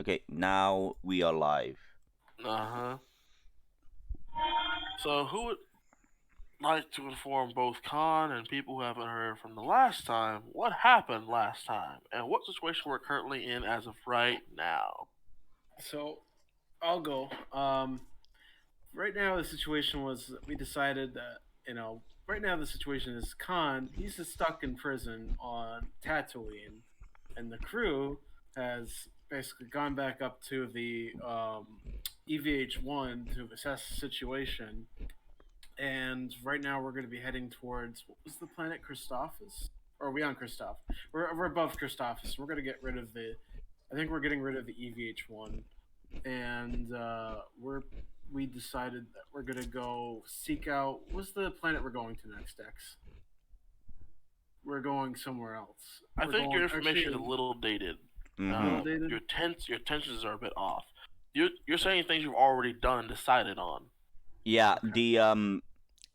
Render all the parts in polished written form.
Okay, now we are live. Uh-huh. So who would like to inform both Khan and people who haven't heard from the last time what happened last time and what situation we're currently in as of right now? So, I'll go. Right now the situation was that we decided that right now the situation is Khan. He's just stuck in prison on Tatooine, and the crew has basically gone back up to the EVH-1 to assess the situation. And right now we're going to be heading towards, what was the planet, Christophus? Or are we on Christoph? We're above Christophus. We're going to get rid of I think we're getting rid of the EVH-1, and we decided that we're gonna go seek out. What's the planet we're going to next, Dex? We're going somewhere else. I think your information is a little dated. Dated? Your tensions are a bit off. You're saying things you've already done and decided on. Yeah, okay.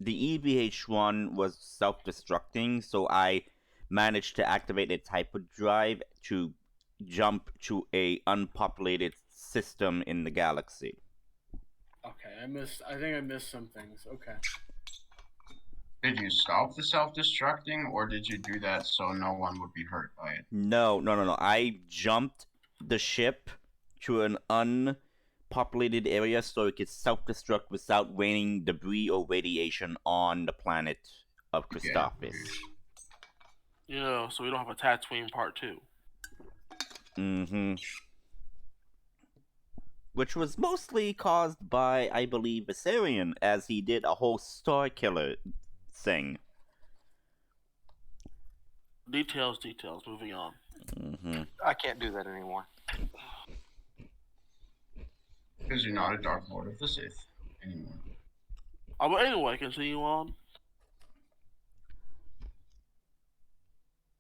The EVH-1 was self-destructing, so I managed to activate its hyperdrive to jump to a unpopulated system in the galaxy. Okay, I think I missed some things. Okay. Did you stop the self-destructing, or did you do that so no one would be hurt by it? No. I jumped the ship to an unpopulated area so it could self-destruct without raining debris or radiation on the planet of Christophus. Yeah, so we don't have a Tatooine Part 2. Mm-hmm. Which was mostly caused by, I believe, Vasarian, as he did a whole Star Killer thing. Details. Moving on. Mm-hmm. I can't do that anymore. Because you're not a Dark Lord of the Sith anymore. But anyway, continue on.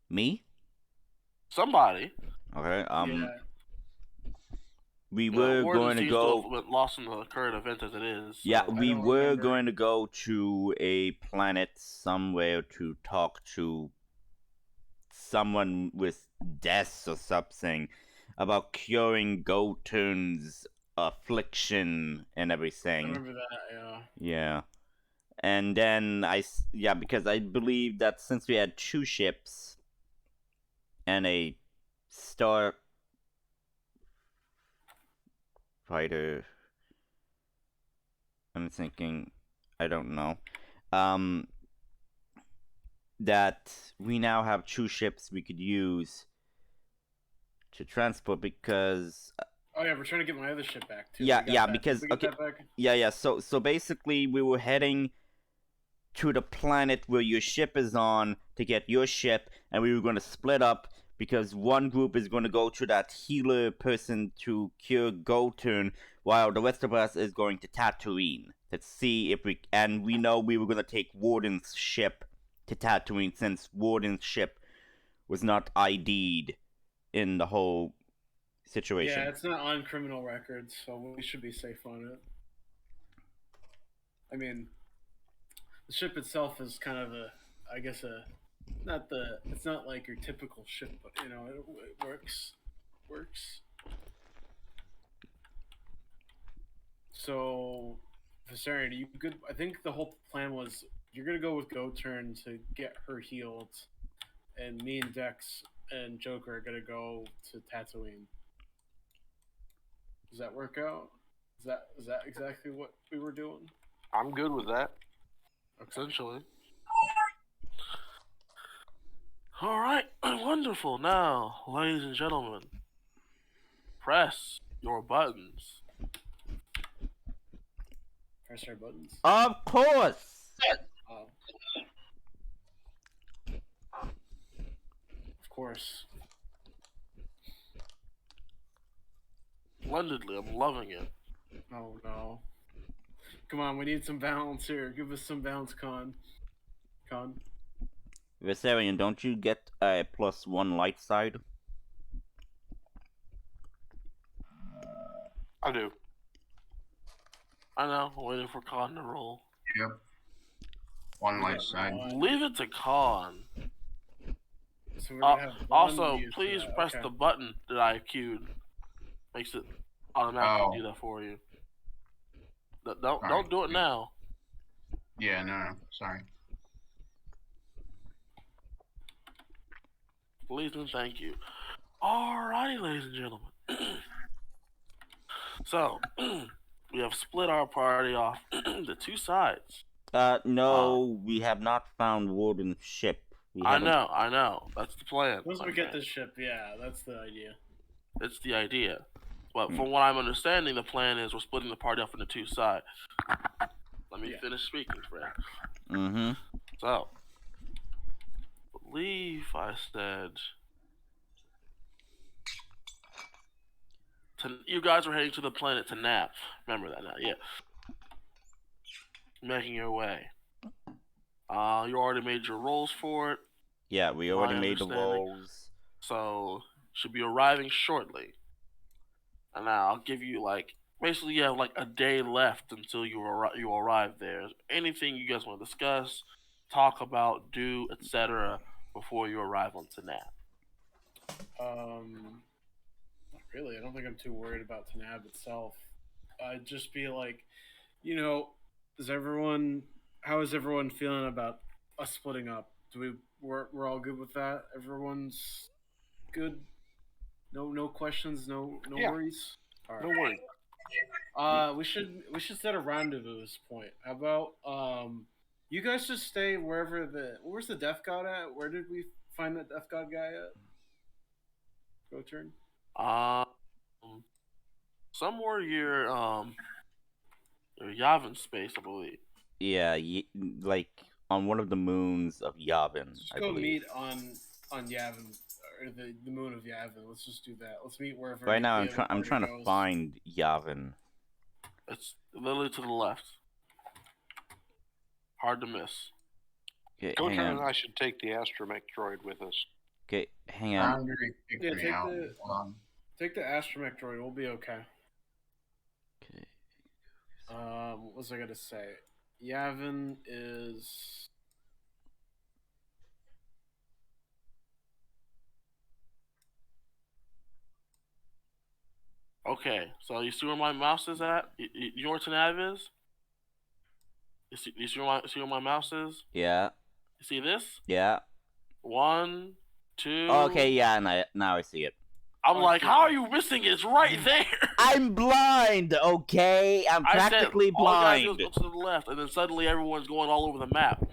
Me? Somebody. Okay, Yeah. We were going to go... lost in the current event as it is. So yeah, we were going to go to a planet somewhere to talk to someone with death or something about curing Goturn's affliction and everything. I remember that, yeah. Yeah. And then because I believe that since we had 2 ships and a star fighter, I'm thinking, I don't know, that we now have 2 ships we could use to transport because... Oh yeah, we're trying to get my other ship back too. Yeah, because okay, yeah. So basically, we were heading to the planet where your ship is on to get your ship, and we were going to split up because one group is going to go to that healer person to cure Goturn, while the rest of us is going to Tatooine to see if we... And we know we were going to take Warden's ship to Tatooine since Warden's ship was not ID'd in the whole situation. Yeah, it's not on criminal records, so we should be safe on it. I mean, the ship itself is kind of it's not like your typical ship, but it works. So, Vasarian, are you good? I think the whole plan was you're gonna go with Goturn to get her healed, and me and Dex and Joker are gonna go to Tatooine. Does that work out? Is that exactly what we were doing? I'm good with that. Essentially. Alright, wonderful. Now, ladies and gentlemen, press your buttons. Press our buttons? Of course! Of course. Splendidly, I'm loving it. Oh no. Come on, we need some balance here. Give us some balance, Con. Vasarian, don't you get a +1 light side? I do. I know, I'm waiting for Con to roll. Yep. 1 light side. Leave it to Con. So we're gonna have also, please press the button that I queued. Makes it automatically do that for you. Don't do it now. Yeah, no, sorry. Please and thank you. Alrighty, ladies and gentlemen. So, we have split our party off to two sides. No, we have not found Warden's ship. I know. That's the plan. Once we get this ship, yeah, that's the idea. It's the idea. But from what I'm understanding, the plan is we're splitting the party up into two sides. Let me finish speaking, friend. Mm-hmm. So, I believe I said... you guys were heading to the planet to nap. Remember that now, yeah. Making your way. You already made your rolls for it. Yeah, we already made the rolls. So, should be arriving shortly. And now I'll give you basically you have a day left until you arrive there. Anything you guys want to discuss, talk about, do, etc. before you arrive on Tanab. Not really. I don't think I'm too worried about Tanab itself. I'd just be like, how is everyone feeling about us splitting up? We're all good with that? Everyone's good? No questions, no worries? All right. No worries. We should set a rendezvous point. How about you guys just stay wherever where's the Death God at? Where did we find that Death God guy at? Goturn? Somewhere your Yavin space, I believe. Yeah, on one of the moons of Yavin. Let's go meet on Yavin, or the moon of Yavin. Let's just do that. Let's meet wherever. Right now, I'm trying to find Yavin. It's literally to the left. Hard to miss. Okay, Goturn and I should take the astromech droid with us. Okay, hang on. Take the astromech droid. We'll be okay. Okay. What was I gonna say? Yavin is. Okay, so you see where my mouse is at? You know where Tanav is? You see where my mouse is? Yeah. You see this? Yeah. 1, 2. Okay, yeah, now I see it. I'm how are you missing it? It's right there. I'm blind, okay? I'm practically blind. All you guys go to the left, and then suddenly everyone's going all over the map.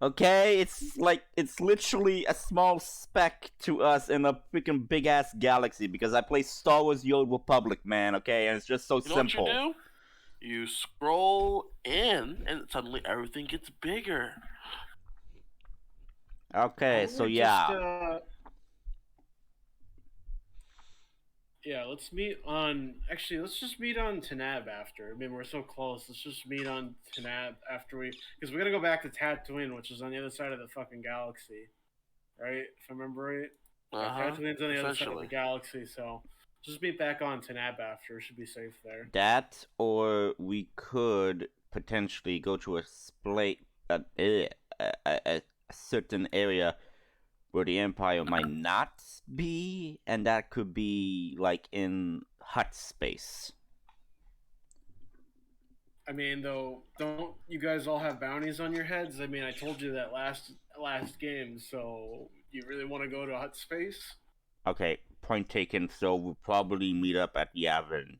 Okay, it's literally a small speck to us in a freaking big ass galaxy because I play Star Wars The Old Republic, man, okay? And it's just so simple. What you do? You scroll in, and suddenly everything gets bigger. Okay, so yeah. Yeah, let's just meet on Tanab after. I mean, we're so close. Let's just meet on Tanab after because we're gonna go back to Tatooine, which is on the other side of the fucking galaxy, right? If I remember right. Tatooine's on the other side of the galaxy, so just meet back on Tanab after. It should be safe there. That, or we could potentially go to a certain area where the Empire might not be, and that could be in hut space. I mean, though, don't you guys all have bounties on your heads? I mean, I told you that last game, so you really want to go to hut space? Okay, point taken, so we'll probably meet up at Yavin.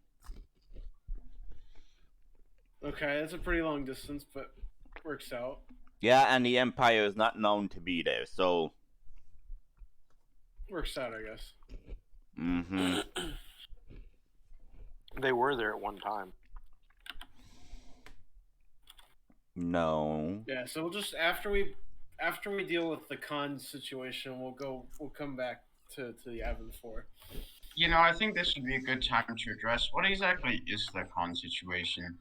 Okay, that's a pretty long distance, but works out. Yeah, and the Empire is not known to be there, so... Works out, I guess. Mm-hmm. They were there at one time. No. Yeah, so we'll just after we deal with the con situation, we'll come back to the Yavin 4. I think this would be a good time to address what exactly is the con situation.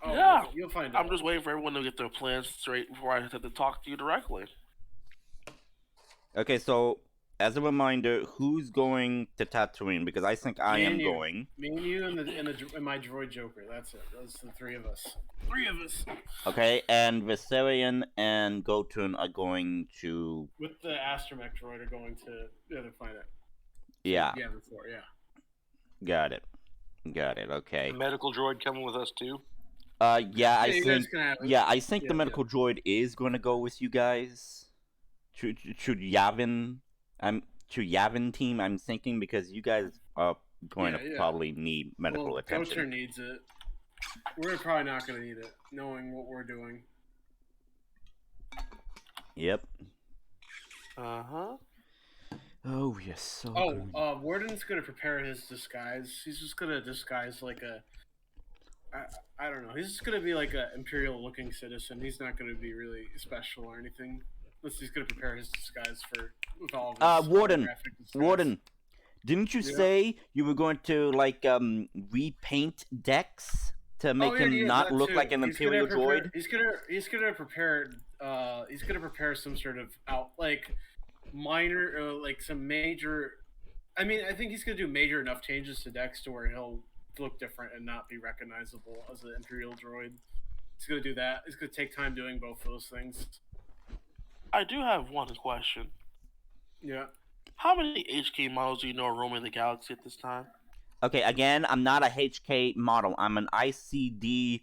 Oh, yeah, you'll find out. I'm just waiting for everyone to get their plans straight before I have to talk to you directly. Okay, so as a reminder, who's going to Tatooine? Because I think I am going. Me and you and my droid Joker. That's it. That's the three of us. Okay, and Vasarian and Goturn are going to... With the astromech droid are going to the other planet. Yeah. Yeah, before, yeah. Got it. Okay. The medical droid coming with us too. Yeah, I you guys think. can have it. Yeah, I think the Yeah, medical droid is going to go with you guys. To Yavin, to Yavin team. I'm thinking because you guys are going to Yeah. probably need medical Well, attention. Goturn needs it. We're probably not going to need it, knowing what we're doing. Yep. Uh-huh. Oh, yes. So. Warden's going to prepare his disguise. He's just going to disguise like a. I don't know. He's just going to be like a imperial-looking citizen. He's not going to be really special or anything. Unless he's going to prepare his disguise with all of his Warden. graphic disguise. Warden. Didn't you say you were going to like repaint Dex to make him not look like an imperial droid? He's gonna prepare some sort of minor like some major. I mean, I think he's gonna do major enough changes to Dex to where he'll look different and not be recognizable as an imperial droid. He's gonna do that. He's gonna take time doing both those things. I do have one question. Yeah. How many HK models do you know are roaming the galaxy at this time? Okay, again, I'm not a HK model. I'm an ICD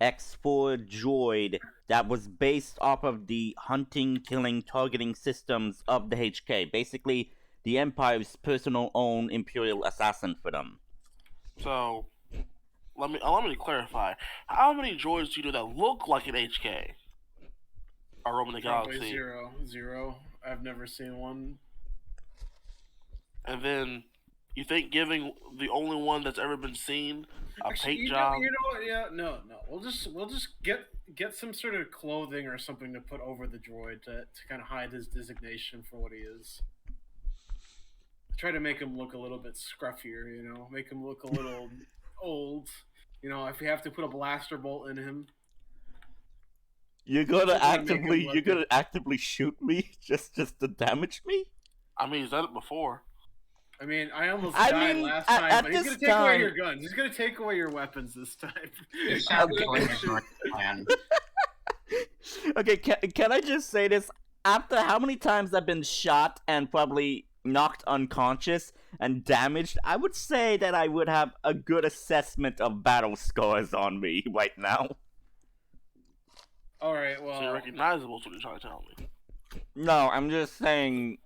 X4 droid that was based off of the hunting, killing, targeting systems of the HK. Basically, the Empire's personal own Imperial assassin for them. So, let me clarify. How many droids do you know that look like an HK are roaming the Probably galaxy? Zero. I've never seen one. And then, you think giving the only one that's ever been seen a paint job? You know what? Yeah, no. We'll just get some sort of clothing or something to put over the droid to kind of hide his designation for what he is. Try to make him look a little bit scruffier, you know, make him look a little old. You know, if we have to put a blaster bolt in him. You're gonna actively shoot me just to damage me? I mean, he's done it before. I mean, I almost died last time, but he's gonna take away your guns. He's gonna take away your weapons this time. It sounds like a great plan. Okay, can I just say this? After how many times I've been shot and probably knocked unconscious and damaged, I would say that I would have a good assessment of battle scars on me right now. Alright, well... So you're recognizable is what you're trying to tell me. No, I'm just saying...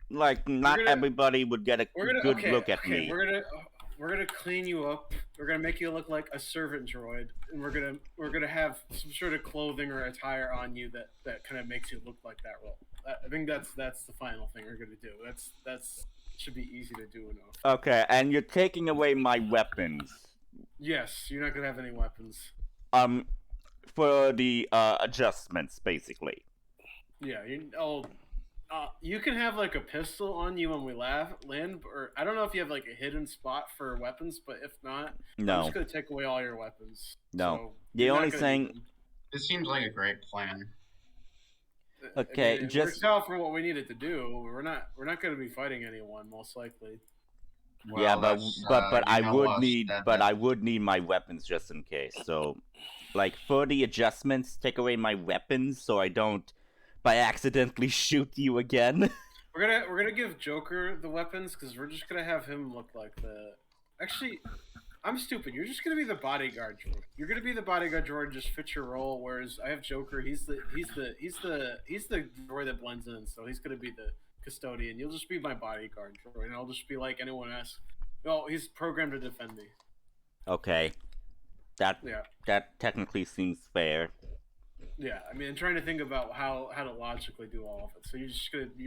Like, not everybody would get a good look at me. We're gonna clean you up. We're gonna make you look like a servant droid, and we're gonna have some sort of clothing or attire on you that kind of makes you look like that role. I think that's the final thing we're gonna do. That's should be easy to do enough. Okay, and you're taking away my weapons. Yes, you're not gonna have any weapons. For the adjustments, basically. Yeah, you can have like a pistol on you when we land, or I don't know if you have like a hidden spot for weapons, but if not, no. I'm just gonna take away all your weapons. No, so the only thing. This seems like a great plan. Okay, I mean, it works out for what we needed to do. We're not gonna be fighting anyone, most likely. Well, yeah, but I would need my weapons just in case. So, like for the adjustments, take away my weapons so I don't by accidentally shoot you again. We're gonna give Joker the weapons because we're just gonna have him look like the. Actually, I'm stupid. You're just gonna be the bodyguard droid. You're gonna be the bodyguard droid, just fit your role. Whereas I have Joker. He's the droid that blends in. So he's gonna be the custodian. You'll just be my bodyguard droid, and I'll just be like anyone else. No, he's programmed to defend me. Okay, that technically seems fair. Yeah, I mean, I'm trying to think about how to logically do all of it. So you're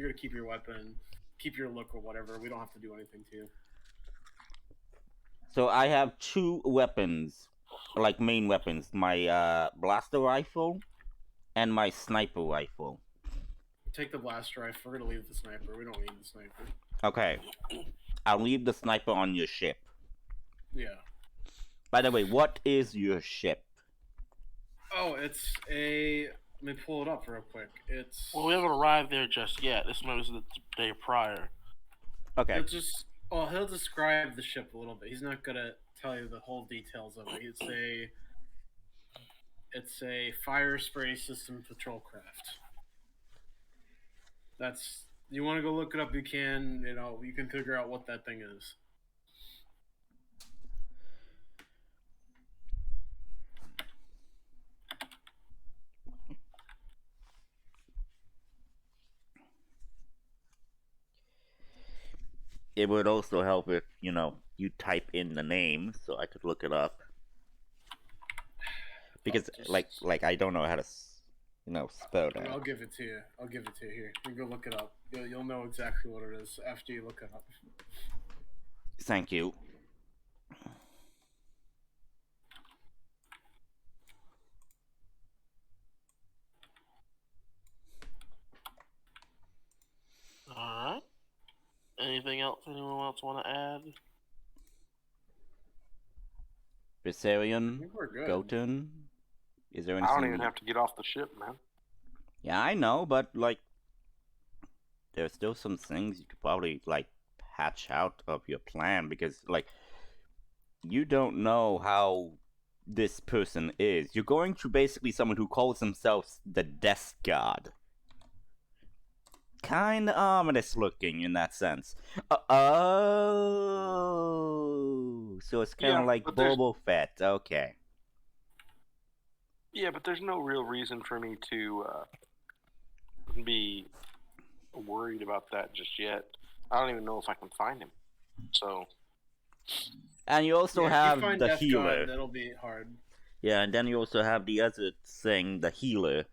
gonna keep your weapon, keep your look or whatever. We don't have to do anything to you. So I have 2 weapons, like main weapons: my blaster rifle and my sniper rifle. Take the blaster rifle. We're gonna leave the sniper. We don't need the sniper. Okay, I'll leave the sniper on your ship. Yeah. By the way, what is your ship? Oh, it's a. Let me pull it up real quick. It's. Well, we haven't arrived there just yet. This was the day prior. Okay. He'll describe the ship a little bit. He's not gonna tell you the whole details of it. It's a fire spray system patrol craft. That's You want to go look it up? You can. You can figure out what that thing is. It would also help if, you type in the name so I could look it up. Because, like I don't know how to, spell that. I'll give it to you. Here. You go look it up. You'll know exactly what it is after you look it up. Thank you. Alright. Anything else anyone else want to add? Vasarian, I think we're good. Goturn. Is there I anything? don't even have to get off the ship, man. Yeah, I know, but there's still some things you could probably hatch out of your plan because you don't know how this person is. You're going to basically someone who calls themselves the Death God. Kinda ominous looking in that sense. Oh, so it's kind of like Boba Fett. Okay. Yeah, but there's no real reason for me to be worried about that just yet. I don't even know if I can find him. So. And you also have if you find the Death healer. God, that'll be hard. Yeah, and then you also have the other thing, the healer.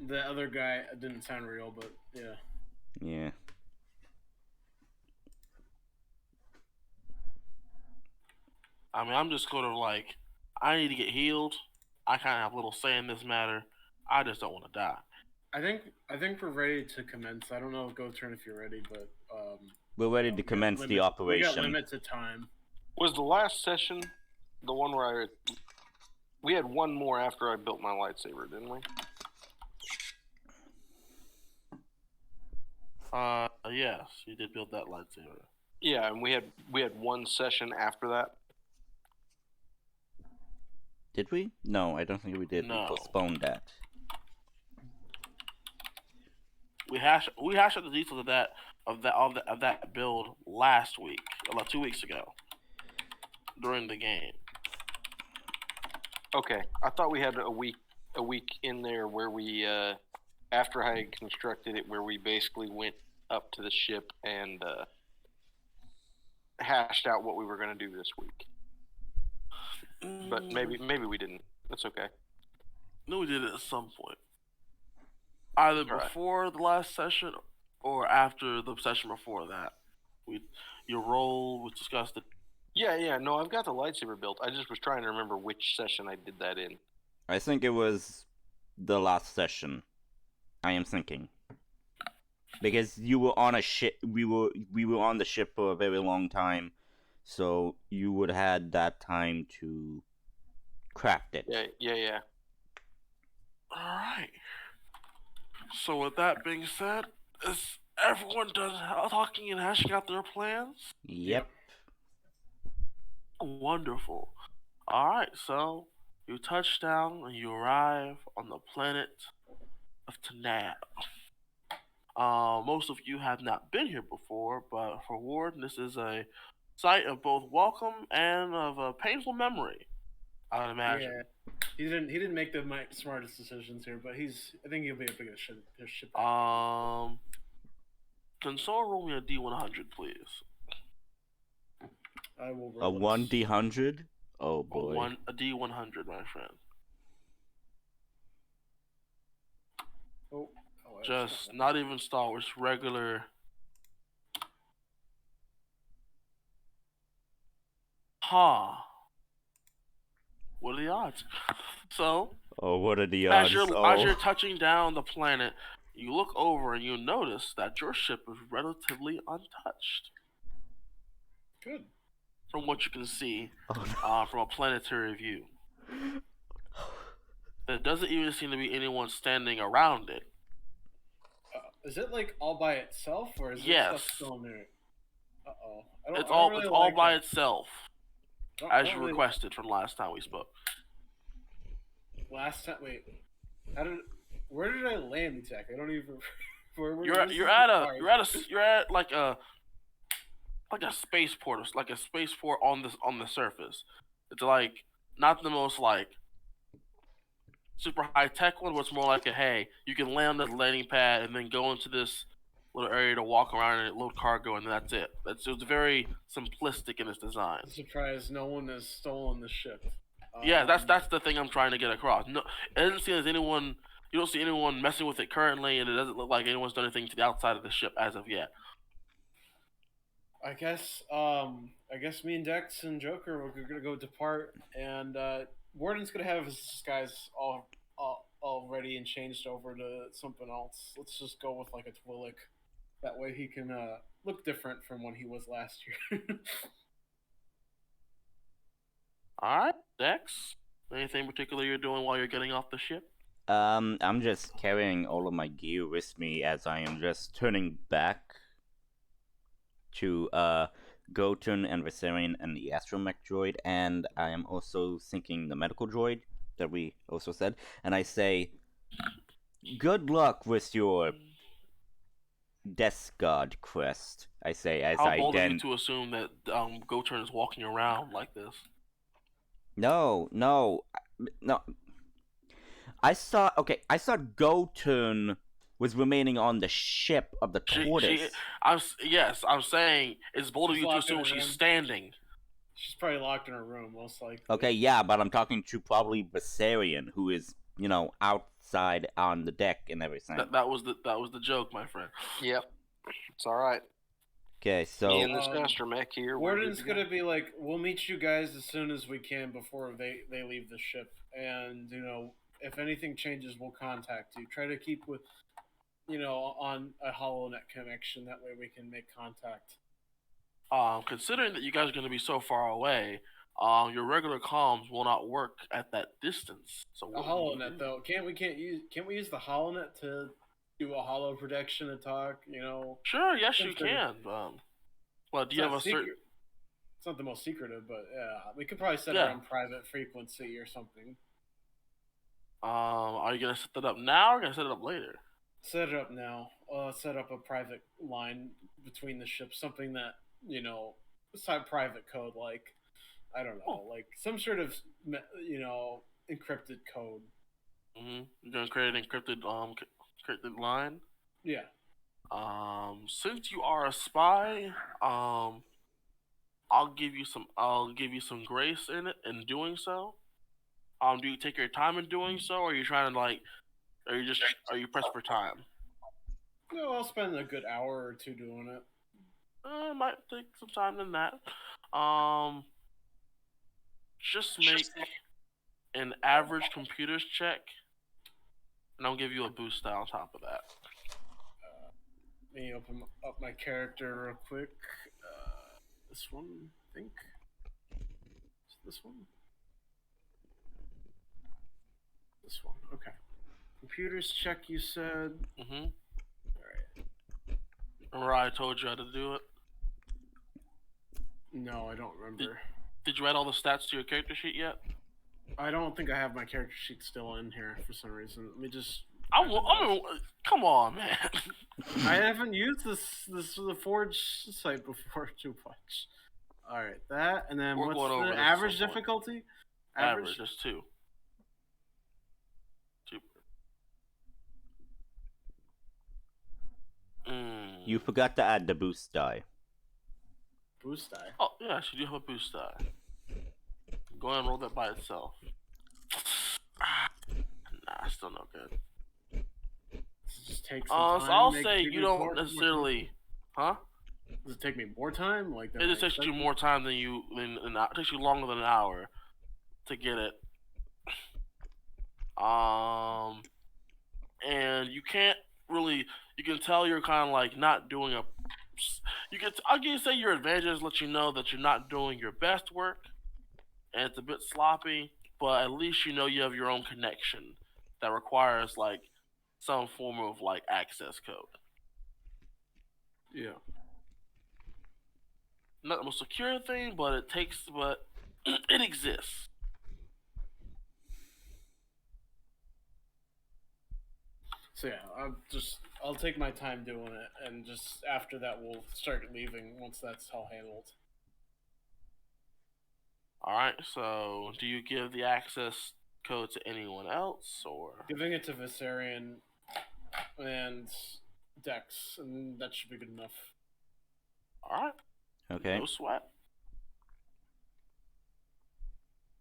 The other guy didn't sound real, but yeah. Yeah. I mean, I'm just I need to get healed. I kind of have a little say in this matter. I just don't want to die. I think we're ready to commence. I don't know, Goturn, if you're ready, but we're ready to commence the operation. We got limits of time. Was the last session the one where we had one more after I built my lightsaber, didn't we? Yes, you did build that lightsaber. Yeah, and we had one session after that. Did we? No, I don't think we did. No. We postponed that. We hashed out the details of that build last week, about 2 weeks ago, during the game. Okay, I thought we had a week in there where we after I had constructed it, where we basically went up to the ship and hashed out what we were going to do this week. But maybe we didn't. That's okay. No, we did it at some point. Either before the last session or after the session before that. Your role, we discussed it. Yeah, no, I've got the lightsaber built. I just was trying to remember which session I did that in. I think it was the last session. I am thinking. Because you were on a ship, we were on the ship for a very long time, so you would have had that time to craft it. Yeah. Alright. So with that being said, is everyone done talking and hashing out their plans? Yep. Wonderful. Alright, so you touch down and you arrive on the planet of Tanab. Most of you have not been here before, but for Warden, this is a site of both welcome and of a painful memory, I would imagine. Yeah. He didn't make the smartest decisions here, but I think he'll be able to get a ship. Can someone roll me a D100, please? I will roll a 1D100? Oh boy. A D100, my friend. Oh, just not even Star Wars, regular. What are the odds? So. Oh, what are the odds? As you're touching down the planet, you look over and you notice that your ship is relatively untouched. Good. From what you can see, no. From a planetary view. There doesn't even seem to be anyone standing around it. Is it all by itself, or is yes. Stuff still in there? Uh-oh. It's all by itself, as you requested from last time we spoke. Last time, wait. Where did I land exactly? I don't even You're at like a spaceport, like a spaceport on the surface. It's like not the most like super high tech one, but it's more like a hey, you can land on this landing pad and then go into this little area to walk around and load cargo, and that's it. It's very simplistic in its design. I'm surprised no one has stolen the ship. Yeah, that's the thing I'm trying to get across. No, it doesn't seem as anyone. You don't see anyone messing with it currently, and it doesn't look like anyone's done anything to the outside of the ship as of yet. I guess me and Dex and Joker we're gonna go depart, and Warden's gonna have his disguise all ready and changed over to something else. Let's just go with like a Twillick. That way he can look different from when he was last year. All right, Dex. Anything particular you're doing while you're getting off the ship? I'm just carrying all of my gear with me as I am just turning back to Goturn and Vasarian and the astromech droid, and I am also syncing the medical droid that we also said, and I say, good luck with your death guard quest. I say as How bold of you to assume that Goturn is walking around like this? No. I saw Goturn was remaining on the ship of the tortoise. I'm saying it's bold of you to assume she's standing. She's probably locked in her room, most likely. Okay, yeah, but I'm talking to probably Vasarian, who is, outside on the deck and everything. That was the joke, my friend. Yep, it's all right. Okay, so Me and this astromech here. Warden's gonna be like, we'll meet you guys as soon as we can before they leave the ship, and if anything changes, we'll contact you. Try to keep with, on a HoloNet connection. That way we can make contact. Considering that you guys are going to be so far away, your regular comms will not work at that distance. So a HoloNet though, can't we use the HoloNet to do a holo projection and talk? Sure, yes you can. Well, do you have a certain? It's not the most secretive, but yeah, we could probably set it on private frequency or something. Are you gonna set that up now or gonna set it up later? Set it up now. Set up a private line between the ships, something that private code, like I don't know, like some sort of encrypted code. You're gonna create an encrypted line. Yeah. Since you are a spy, I'll give you some grace in it in doing so. Do you take your time in doing so, or are you trying to are you pressed for time? No, I'll spend a good hour or two doing it. Might take some time in that. Just make an average computers check, and I'll give you a boost die on top of that. Let me open up my character real quick. This one, I think. Is this one? This one, okay. Computers check, you said? Alright. Alright. Remember I told you how to do it? No, I don't remember. Did you add all the stats to your character sheet yet? I don't think I have my character sheet still in here for some reason. Let me just... come on, man. I haven't used the Forge site before too much. Alright, that, and then what's the average difficulty? Average, just 2. You forgot to add the boost die. Boost die? Oh, yeah, you do have a boost die. Go ahead and roll that by itself. Nah, still no good. Just take some time. So I'll say you don't necessarily... Huh? Does it take me more time? Like it just takes you more time than it takes you longer than an hour to get it. And you can't really... You can tell you're kind of like not doing a... I'll say your advantages let you know that you're not doing your best work, and it's a bit sloppy, but at least you have your own connection that requires like some form of like access code. Yeah. Not the most secure thing, but it exists. So yeah, I'm just I'll take my time doing it, and just after that, we'll start leaving once that's all handled. Alright, so do you give the access code to anyone else, or? Giving it to Vasarian and Dex, and that should be good enough. Alright. Okay. No sweat.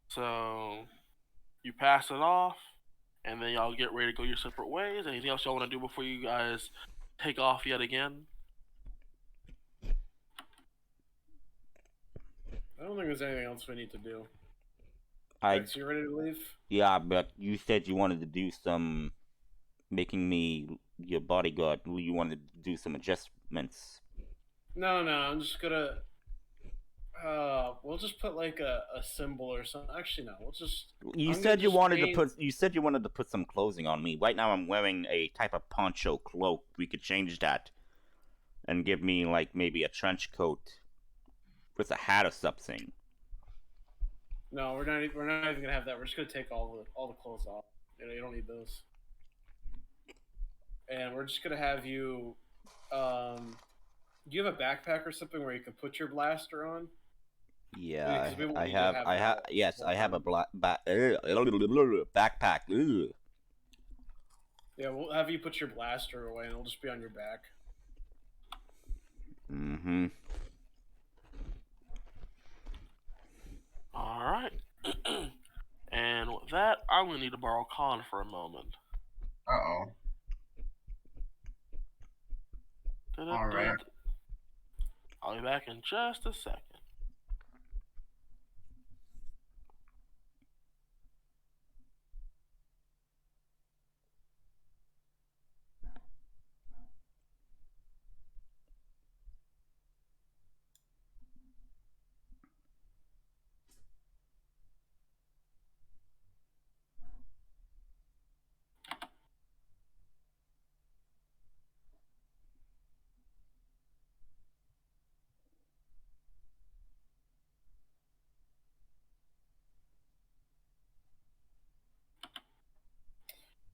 So, you pass it off, and then y'all get ready to go your separate ways. Anything else y'all want to do before you guys take off yet again? I don't think there's anything else we need to do. I Dex, you ready to leave? Yeah, but you said you wanted to do some making me your bodyguard. You wanted to do some adjustments. No, I'm just gonna. We'll just put like a symbol or something. Actually, no, we'll just. You I'm said gonna you just wanted paint- to put. You said you wanted to put some clothing on me. Right now, I'm wearing a type of poncho cloak. We could change that, and give me like maybe a trench coat with a hat or something. No, we're not even gonna have that. We're just gonna take all the clothes off. You don't need those. And we're just gonna have you. Do you have a backpack or something where you can put your blaster on? Yeah, Because we won't I need to have. have I have. that Yes, whole I have a time. backpack. Ugh. Yeah, we'll have you put your blaster away, and it'll just be on your back. Mm-hmm. Alright. And with that, I'm going to need to borrow Con for a moment. Uh-oh. Alright. I'll be back in just a second.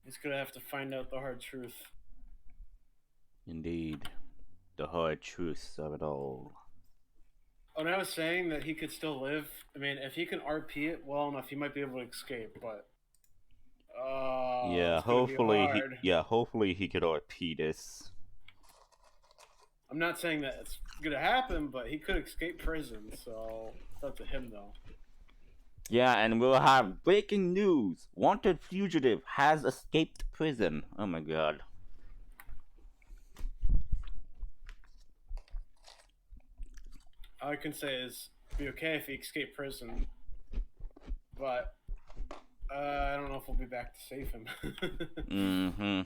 He's gonna have to find out the hard truth. Indeed, the hard truths of it all. Oh, and I was saying that he could still live. I mean, if he can RP it well enough, he might be able to escape. But Yeah, it's gonna be hopefully, hard. hopefully he could RP this. I'm not saying that it's gonna happen, but he could escape prison. So it's up to him, though. Yeah, and we'll have breaking news. Wanted fugitive has escaped prison. Oh my god. All I can say is be okay if he escaped prison, but I don't know if we'll be back to save him. Mm-hmm.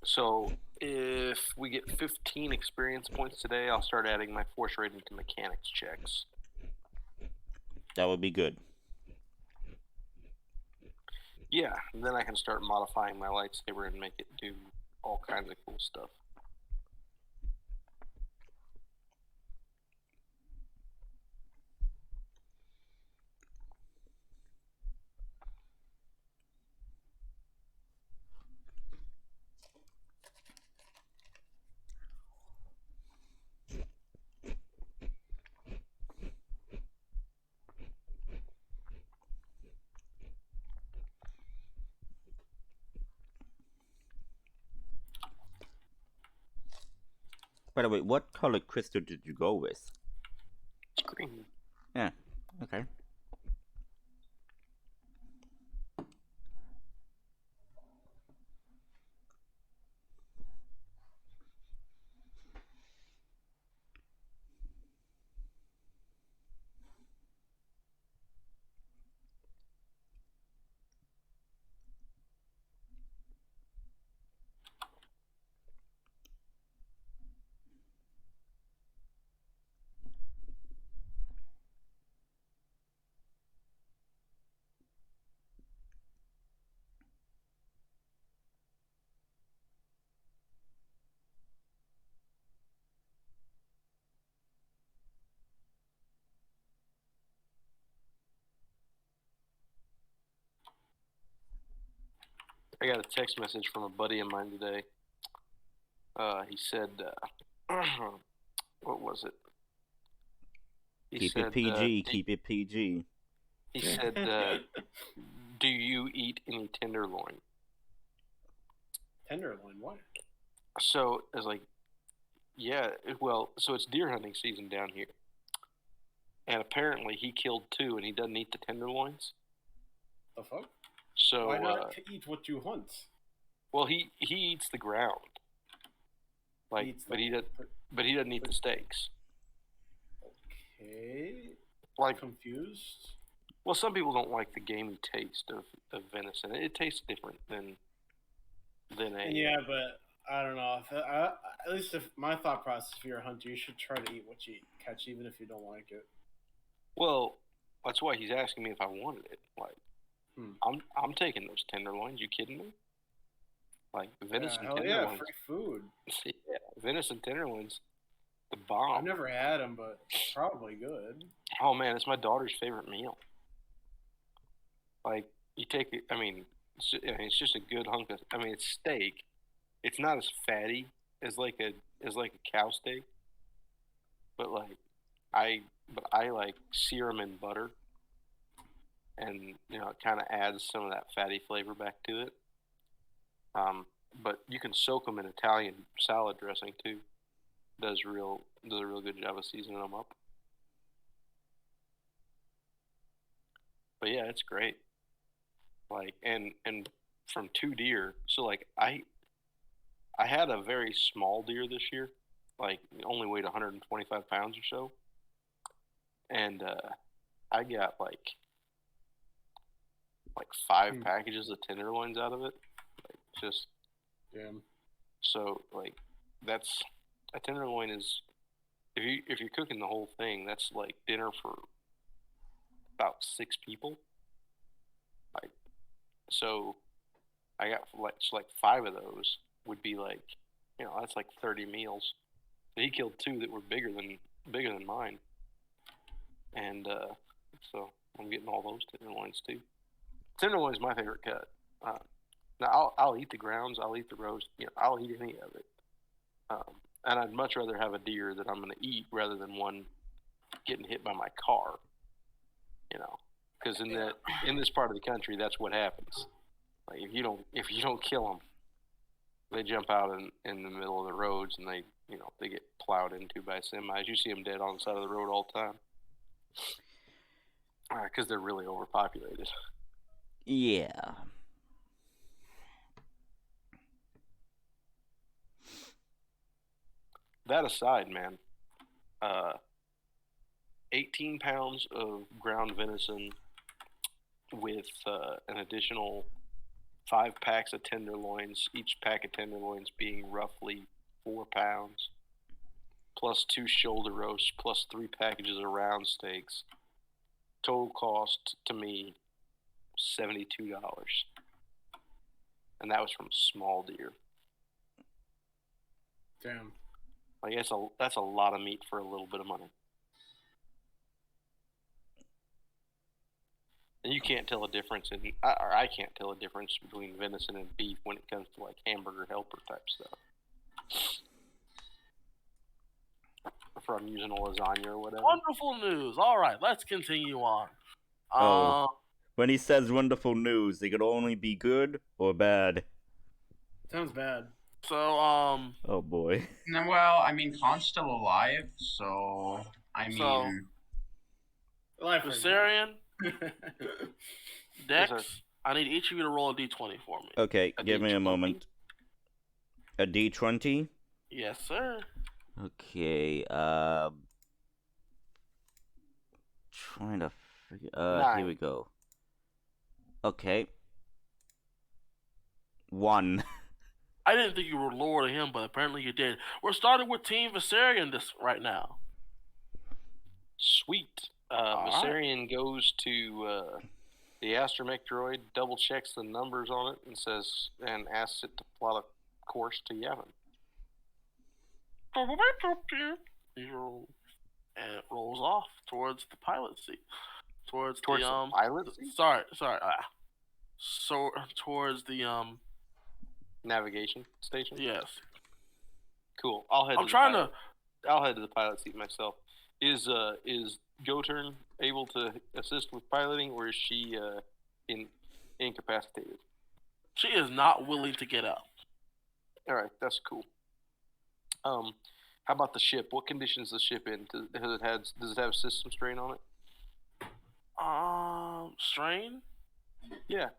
So if we get 15 experience points today, I'll start adding my force rating to mechanics checks. That would be good. Yeah, and then I can start modifying my lightsaber and make it do all kinds of cool stuff. By the way, what color crystal did you go with? Green. Yeah, okay. I got a text message from a buddy of mine today. He said, what was it? He Keep said, it PG. Keep it PG. He said, "Do you eat any tenderloin?" Tenderloin, what? So it's like, yeah. Well, so it's deer hunting season down here, and apparently he killed 2, and he doesn't eat the tenderloins. The fuck? So why not eat what you hunt? Well, he eats the ground. Like, but he doesn't eat the steaks. Okay. Like, confused. Well, some people don't like the gamey taste of venison. It tastes different than a. Yeah, but I don't know. At least if my thought process, if you're a hunter, you should try to eat what you catch, even if you don't like it. Well, that's why he's asking me if I wanted it. Like, I'm taking those tenderloins. You kidding me? Like venison tenderloins. Yeah, free food. Yeah, venison tenderloins, the bomb. I've never had them, but probably good. Oh man, it's my daughter's favorite meal. Like, you take it. I mean, it's just a good hunk of. I mean, it's steak. It's not as fatty as like a cow steak, but I like sear them in butter, and it kind of adds some of that fatty flavor back to it. But you can soak them in Italian salad dressing too. Does a real good job of seasoning them up. But yeah, it's great. Like, and from 2 deer. So like I had a very small deer this year, like it only weighed 125 pounds or so, and I got like 5 packages of tenderloins out of it. Like, just damn. So like that's a tenderloin is if you're cooking the whole thing, that's like dinner for about 6 people. Like, so I got like 5 of those would be like, that's like 30 meals. But he killed 2 that were bigger than mine, and so I'm getting all those tenderloins too. Tenderloin is my favorite cut. Now I'll eat the grounds, I'll eat the roast, I'll eat any of it. And I'd much rather have a deer that I'm going to eat rather than one getting hit by my car. Because in this part of the country, that's what happens. Like, if you don't kill them, they jump out in the middle of the roads, and they get plowed into by semis. You see them dead on the side of the road all the time because they're really overpopulated. Yeah. That aside, man, 18 pounds of ground venison with an additional 5 packs of tenderloins, each pack of tenderloins being roughly 4 pounds, plus 2 shoulder roasts, plus 3 packages of round steaks. Total cost to me $72, and that was from small deer. Damn. Like, that's a lot of meat for a little bit of money. And you can't tell a difference or I can't tell a difference between venison and beef when it comes to like hamburger helper type stuff. If I'm using a lasagna or whatever. Wonderful news. All right, let's continue on. When he says wonderful news, it could only be good or bad. Sounds bad. So, oh boy. Well, I mean, Con's still alive, so I mean, Vasarian, Dex, I need each of you to roll a d20 for me. Okay, give me a moment. A d20? Yes, sir. Okay, trying to figure. 9. Here we go. Okay. 1. I didn't think you were lower to him, but apparently you did. We're starting with Team Vasarian right now. Sweet. Vasarian goes to the astromech droid, double checks the numbers on it, and asks it to plot a course to Yavin. And it rolls off towards the pilot seat. Towards the pilot seat? Sorry. So towards the navigation station? Yes. Cool. I'll head I'm trying to. I'll head to the pilot seat myself. Is Goturn able to assist with piloting, or is she incapacitated? She is not willing to get up. All right, that's cool. How about the ship? What conditions is the ship in? Does it have system strain on it? Strain? Yeah.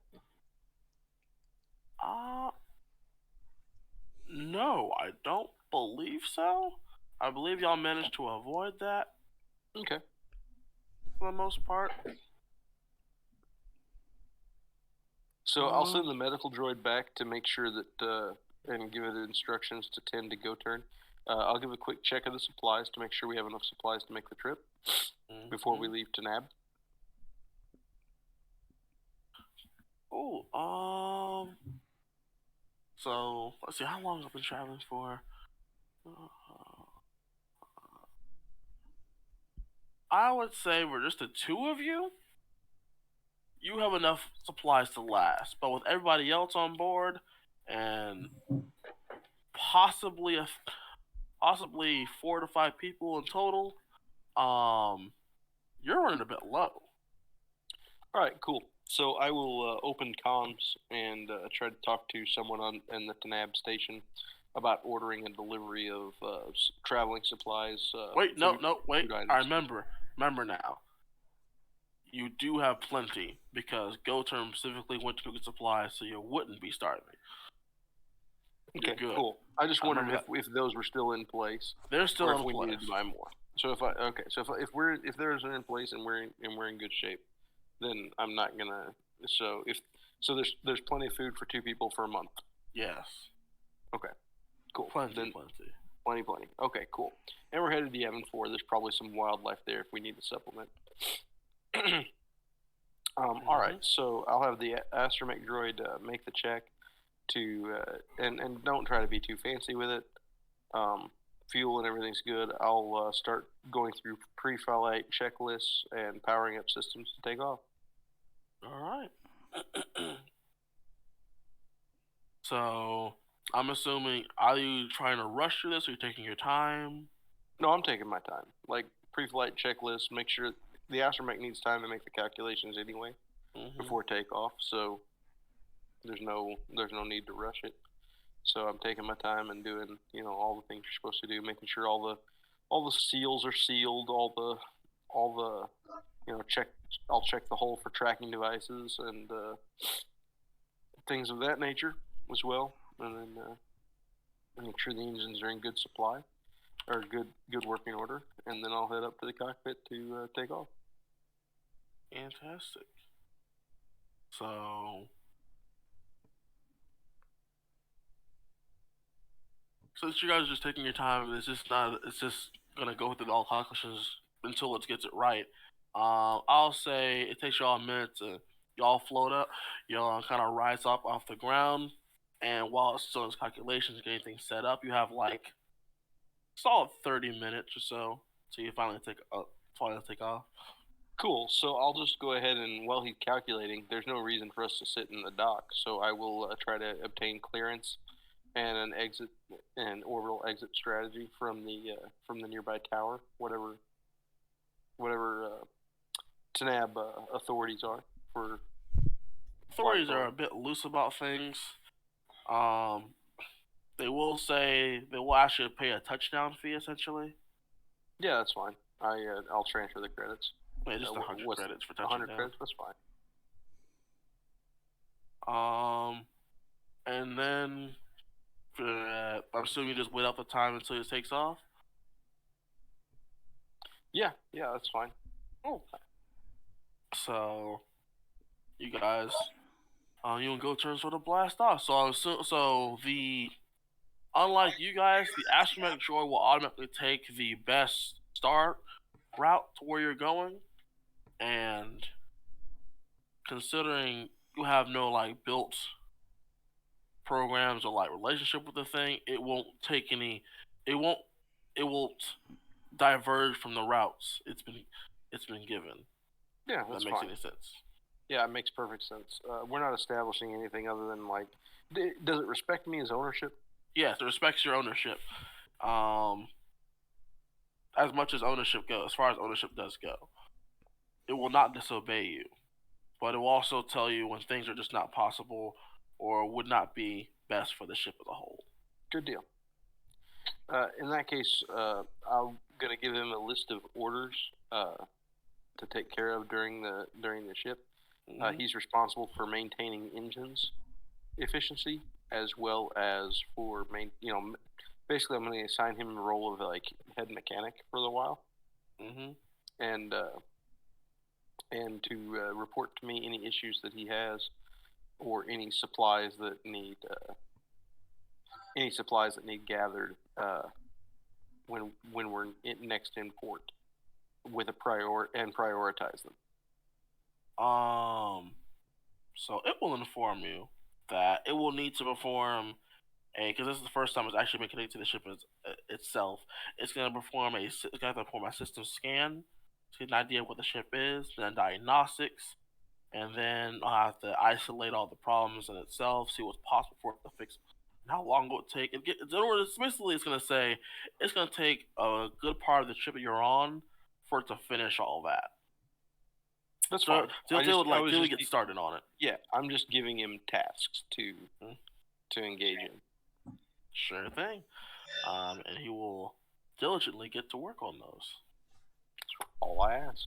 No, I don't believe so. I believe y'all managed to avoid that. Okay. For the most part. So I'll send the medical droid back to make sure that and give it instructions to tend to Goturn. I'll give a quick check of the supplies to make sure we have enough supplies to make the trip before we leave Tanab. Oh, so let's see, how long I've been traveling for? I would say for just the two of you, you have enough supplies to last. But with everybody else on board, and possibly 4 to 5 people in total, you're running a bit low. All right, cool. So I will open comms and try to talk to someone in the Tanab station about ordering a delivery of traveling supplies. Wait. food items. I remember now. You do have plenty because Goturn specifically went to get supplies, so you wouldn't be starving. Okay, cool. I just wondered if those were still in place. They're still or in if we place. needed to buy more. So if there's in place and we're in good shape, then I'm not gonna. So there's plenty of food for 2 people for a month. Yes. Okay. Cool. Plenty. Plenty. Okay, cool. And we're headed to Yavin 4. There's probably some wildlife there if we need to supplement. All right, so I'll have the astromech droid make the check to and don't try to be too fancy with it. Fuel and everything's good. I'll start going through pre-flight checklists and powering up systems to take off. All right. So I'm assuming, are you trying to rush through this, or are you taking your time? No, I'm taking my time. Like pre-flight checklist, make sure the astromech needs time to make the calculations anyway before takeoff. So there's no need to rush it. So I'm taking my time and doing all the things you're supposed to do, making sure all the seals are sealed, all the I'll check the hull for tracking devices and things of that nature as well, and then make sure the engines are in good supply or good working order, and then I'll head up to the cockpit to take off. Fantastic. So since you guys are just taking your time, it's just gonna go through all calculations until it gets it right. I'll say it takes y'all a minute to y'all float up, y'all kind of rise up off the ground, and while it's still in calculations, getting things set up, you have like solid 30 minutes or so till you finally take off. Cool. So I'll just go ahead and while he's calculating, there's no reason for us to sit in the dock, so I will try to obtain clearance and an orbital exit strategy from the nearby tower, whatever Tanab authorities are for. Authorities are a bit loose about things. They will ask you to pay a touchdown fee essentially. Yeah, that's fine. I'll transfer the credits. Yeah, just 100 credits for touchdown. 100 credits, that's fine. And then I'm assuming you just wait out the time until it takes off. Yeah, that's fine. Oh. So, you guys, you and Goturn sort of blast off. Unlike you guys, the astromech droid will automatically take the best start route to where you're going, and considering you have no built programs or relationship with the thing, it won't diverge from the routes it's been given. Yeah, if that makes any sense. Yeah, it makes perfect sense. We're not establishing anything other than like, does it respect me as ownership? Yes, it respects your ownership. As much as ownership goes, as far as ownership does go, it will not disobey you, but it will also tell you when things are just not possible or would not be best for the ship as a whole. Good deal. In that case, I'm gonna give him a list of orders to take care of during the ship. He's responsible for maintaining engines efficiency as well as for basically I'm going to assign him the role of like head mechanic for a while, and to report to me any issues that he has or any supplies that need gathered when we're next in port with a prioritize them. So it will inform you that it will need to perform because this is the first time it's actually been connected to the ship itself. It's going to perform a system scan to get an idea of what the ship is, then diagnostics, and then I'll have to isolate all the problems in itself, see what's possible for it to fix, and how long it will take. Basically, it's going to say it's going to take a good part of the trip that you're on for it to finish all that. That's fine. They'll get started on it. Yeah, I'm just giving him tasks to engage in. Sure thing. And he will diligently get to work on those. That's all I ask.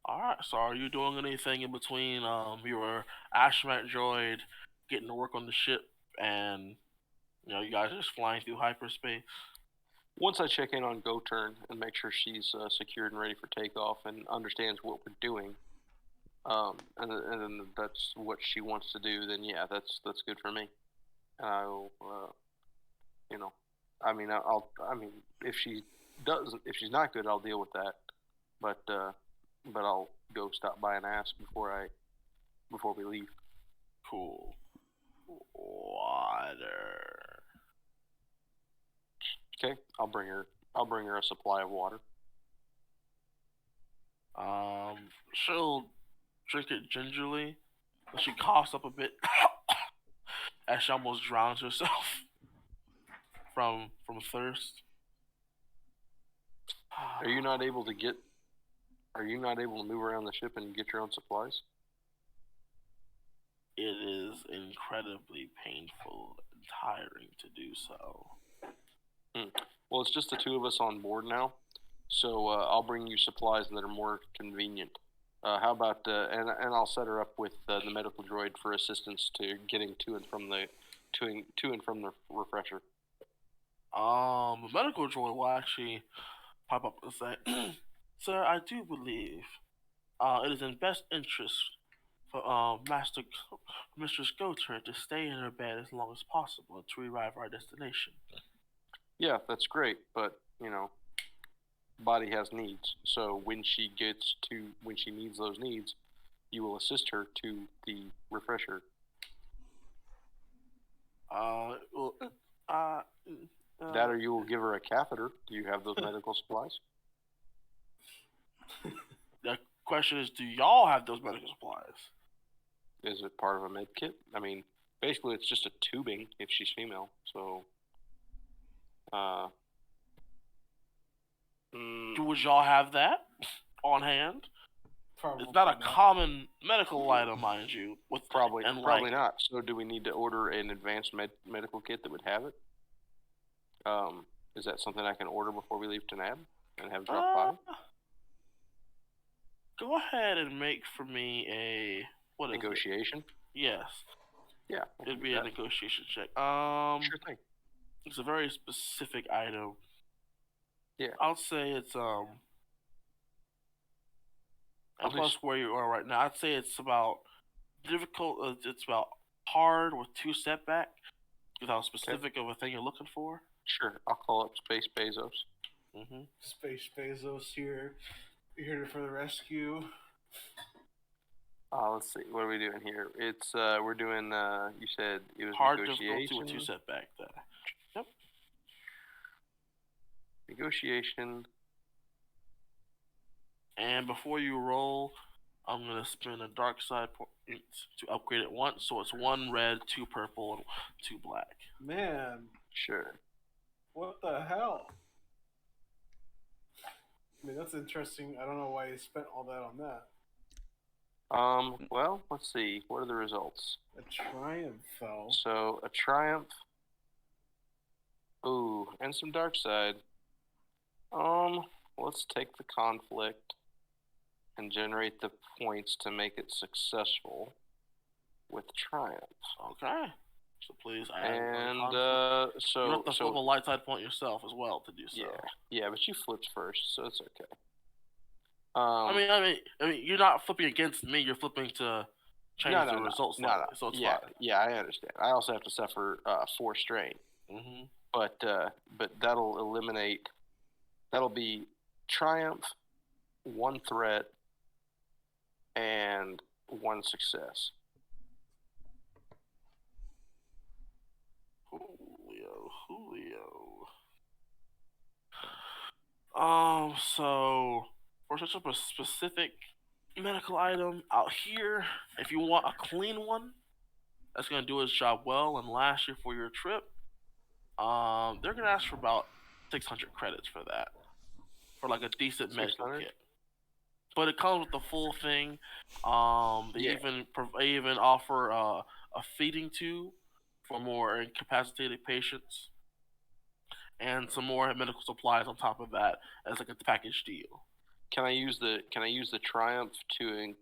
Alright, so are you doing anything in between your astromech droid getting to work on the ship and you guys are just flying through hyperspace? Once I check in on Goturn and make sure she's secured and ready for takeoff and understands what we're doing, and then that's what she wants to do, then yeah, that's good for me. And I'll, if she's not good, I'll deal with that. But I'll go stop by and ask before we leave. Cool. Water. Okay, I'll bring her a supply of water. She'll drink it gingerly. She coughs up a bit as she almost drowns herself from thirst. Are you not able to move around the ship and get your own supplies? It is incredibly painful and tiring to do so. Well, it's just the two of us on board now, so I'll bring you supplies that are more convenient. How about and I'll set her up with the medical droid for assistance to getting to and from the refresher. The medical droid will actually pop up and say, "Sir, I do believe it is in best interest for Mistress Goturn to stay in her bed as long as possible to arrive at our destination." Yeah, that's great, but body has needs. So when she needs those needs, you will assist her to the refresher. That or you will give her a catheter. Do you have those medical supplies? The question is, do y'all have those medical supplies? Is it part of a med kit? I mean, basically it's just a tubing if she's female, so... Would y'all have that on hand? Probably it's not a common medical item, mind you. Probably not. So do we need to order an advanced medical kit that would have it? Is that something I can order before we leave Tanab and have dropped by? Go ahead and make for me a negotiation. Yes. Yeah. It'd be a negotiation check. Sure thing. It's a very specific item. Yeah. I'll say it's plus where you are right now. I'd say it's about difficult. It's about hard with 2 setback. With how specific of a thing you're looking for. Sure. I'll call up Space Bezos. Space Bezos here. Here for the rescue. Let's see. What are we doing here? It's we're doing. You said it was hard negotiation. With 2 setback there. Yep. Negotiation. And before you roll, I'm gonna spend a dark side point to upgrade it once, so it's 1 red, 2 purple, and 2 black. Man, Sure. what the hell? I mean, that's interesting. I don't know why you spent all that on that. Well, let's see. What are the results? A triumph, though. So, a triumph. Ooh, and some dark side. Let's take the conflict and generate the points to make it successful with triumph. Okay. So please add And, you have to flip a light side point yourself as well to do so. Yeah, but you flipped first, so it's okay. I mean, you're not flipping against me. You're flipping to change the results. No. So it's yeah, fine. yeah, I understand. I also have to suffer 4 strain. Mm-hmm. But that'll eliminate. That'll be triumph, 1 threat, and 1 success. Julio. So for such a specific medical item out here, if you want a clean one that's gonna do its job well and last you for your trip, they're gonna ask for about 600 credits for that, for like a decent medical kit. But it comes with the full thing. They even offer a feeding tube for more incapacitated patients, and some more medical supplies on top of that as like a package deal. Can I use the Triumph to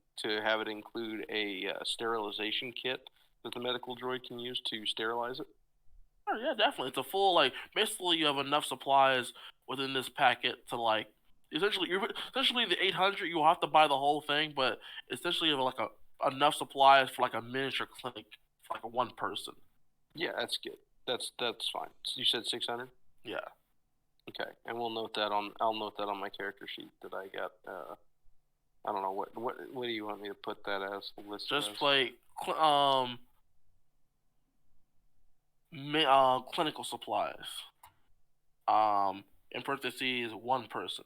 have it include a sterilization kit that the medical droid can use to sterilize it? Oh yeah, definitely. It's a full basically you have enough supplies within this packet to essentially the 800 you'll have to buy the whole thing, but essentially you have enough supplies for like a miniature clinic for like a 1 person. Yeah, that's good. That's fine. You said 600? Yeah. Okay, and I'll note that on my character sheet that I got. I don't know what do you want me to put that as? Just play clinical supplies. In parentheses, 1 person.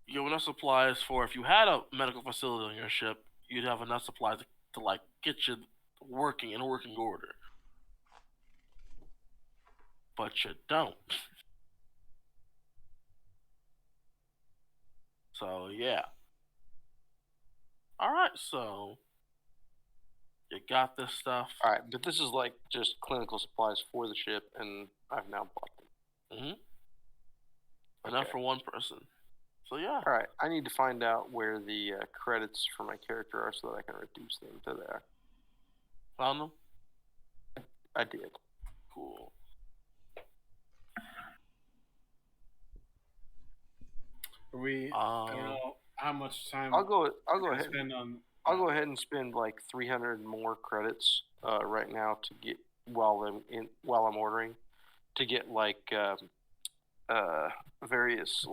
You have enough supplies for if you had a medical facility on your ship, you'd have enough supplies to get you working in working order. But you don't. So yeah. Alright, so you got this stuff. Alright, but this is like just clinical supplies for the ship, and I've now bought them. Mm-hmm. Enough for 1 person. So yeah. Alright, I need to find out where the credits for my character are so that I can reduce them to there. Found them? I did. Cool. Are we? I don't know how much time. I'll go ahead. Spend on. I'll go ahead and spend like 300 more credits right now to get while I'm ordering to get various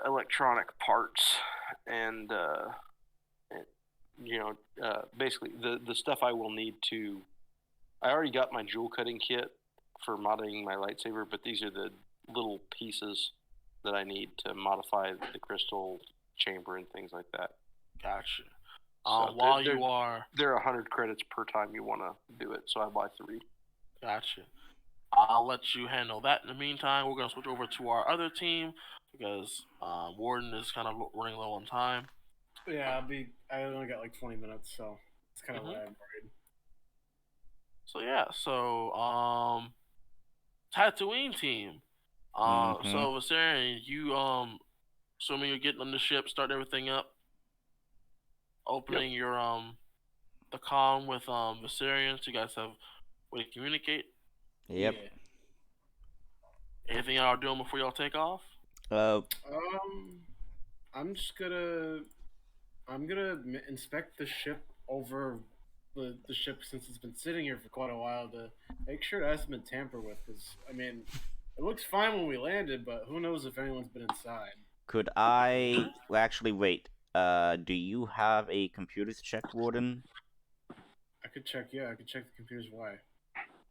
electronic parts and basically the stuff I will need to. I already got my jewel cutting kit for modding my lightsaber, but these are the little pieces that I need to modify the crystal chamber and things like that. Gotcha. So they're 100 credits per time you want to do it, so I buy 3. Gotcha. I'll let you handle that. In the meantime, we're gonna switch over to our other team because Warden is kind of running low on time. Yeah, I only got like 20 minutes, so it's kind of why I'm worried. So yeah, Tatooine team. So Vasarian, you assuming you're getting on the ship, starting everything up, opening your the comm with Vasarian, so you guys have way to communicate. Yep. Yeah. Anything y'all are doing before y'all take off? I'm gonna inspect the ship over the ship since it's been sitting here for quite a while to make sure it hasn't been tampered with. Because I mean, it looks fine when we landed, but who knows if anyone's been inside. Could I actually wait? Do you have a computers check, Warden? I could check. Yeah, I could check the computers. Why?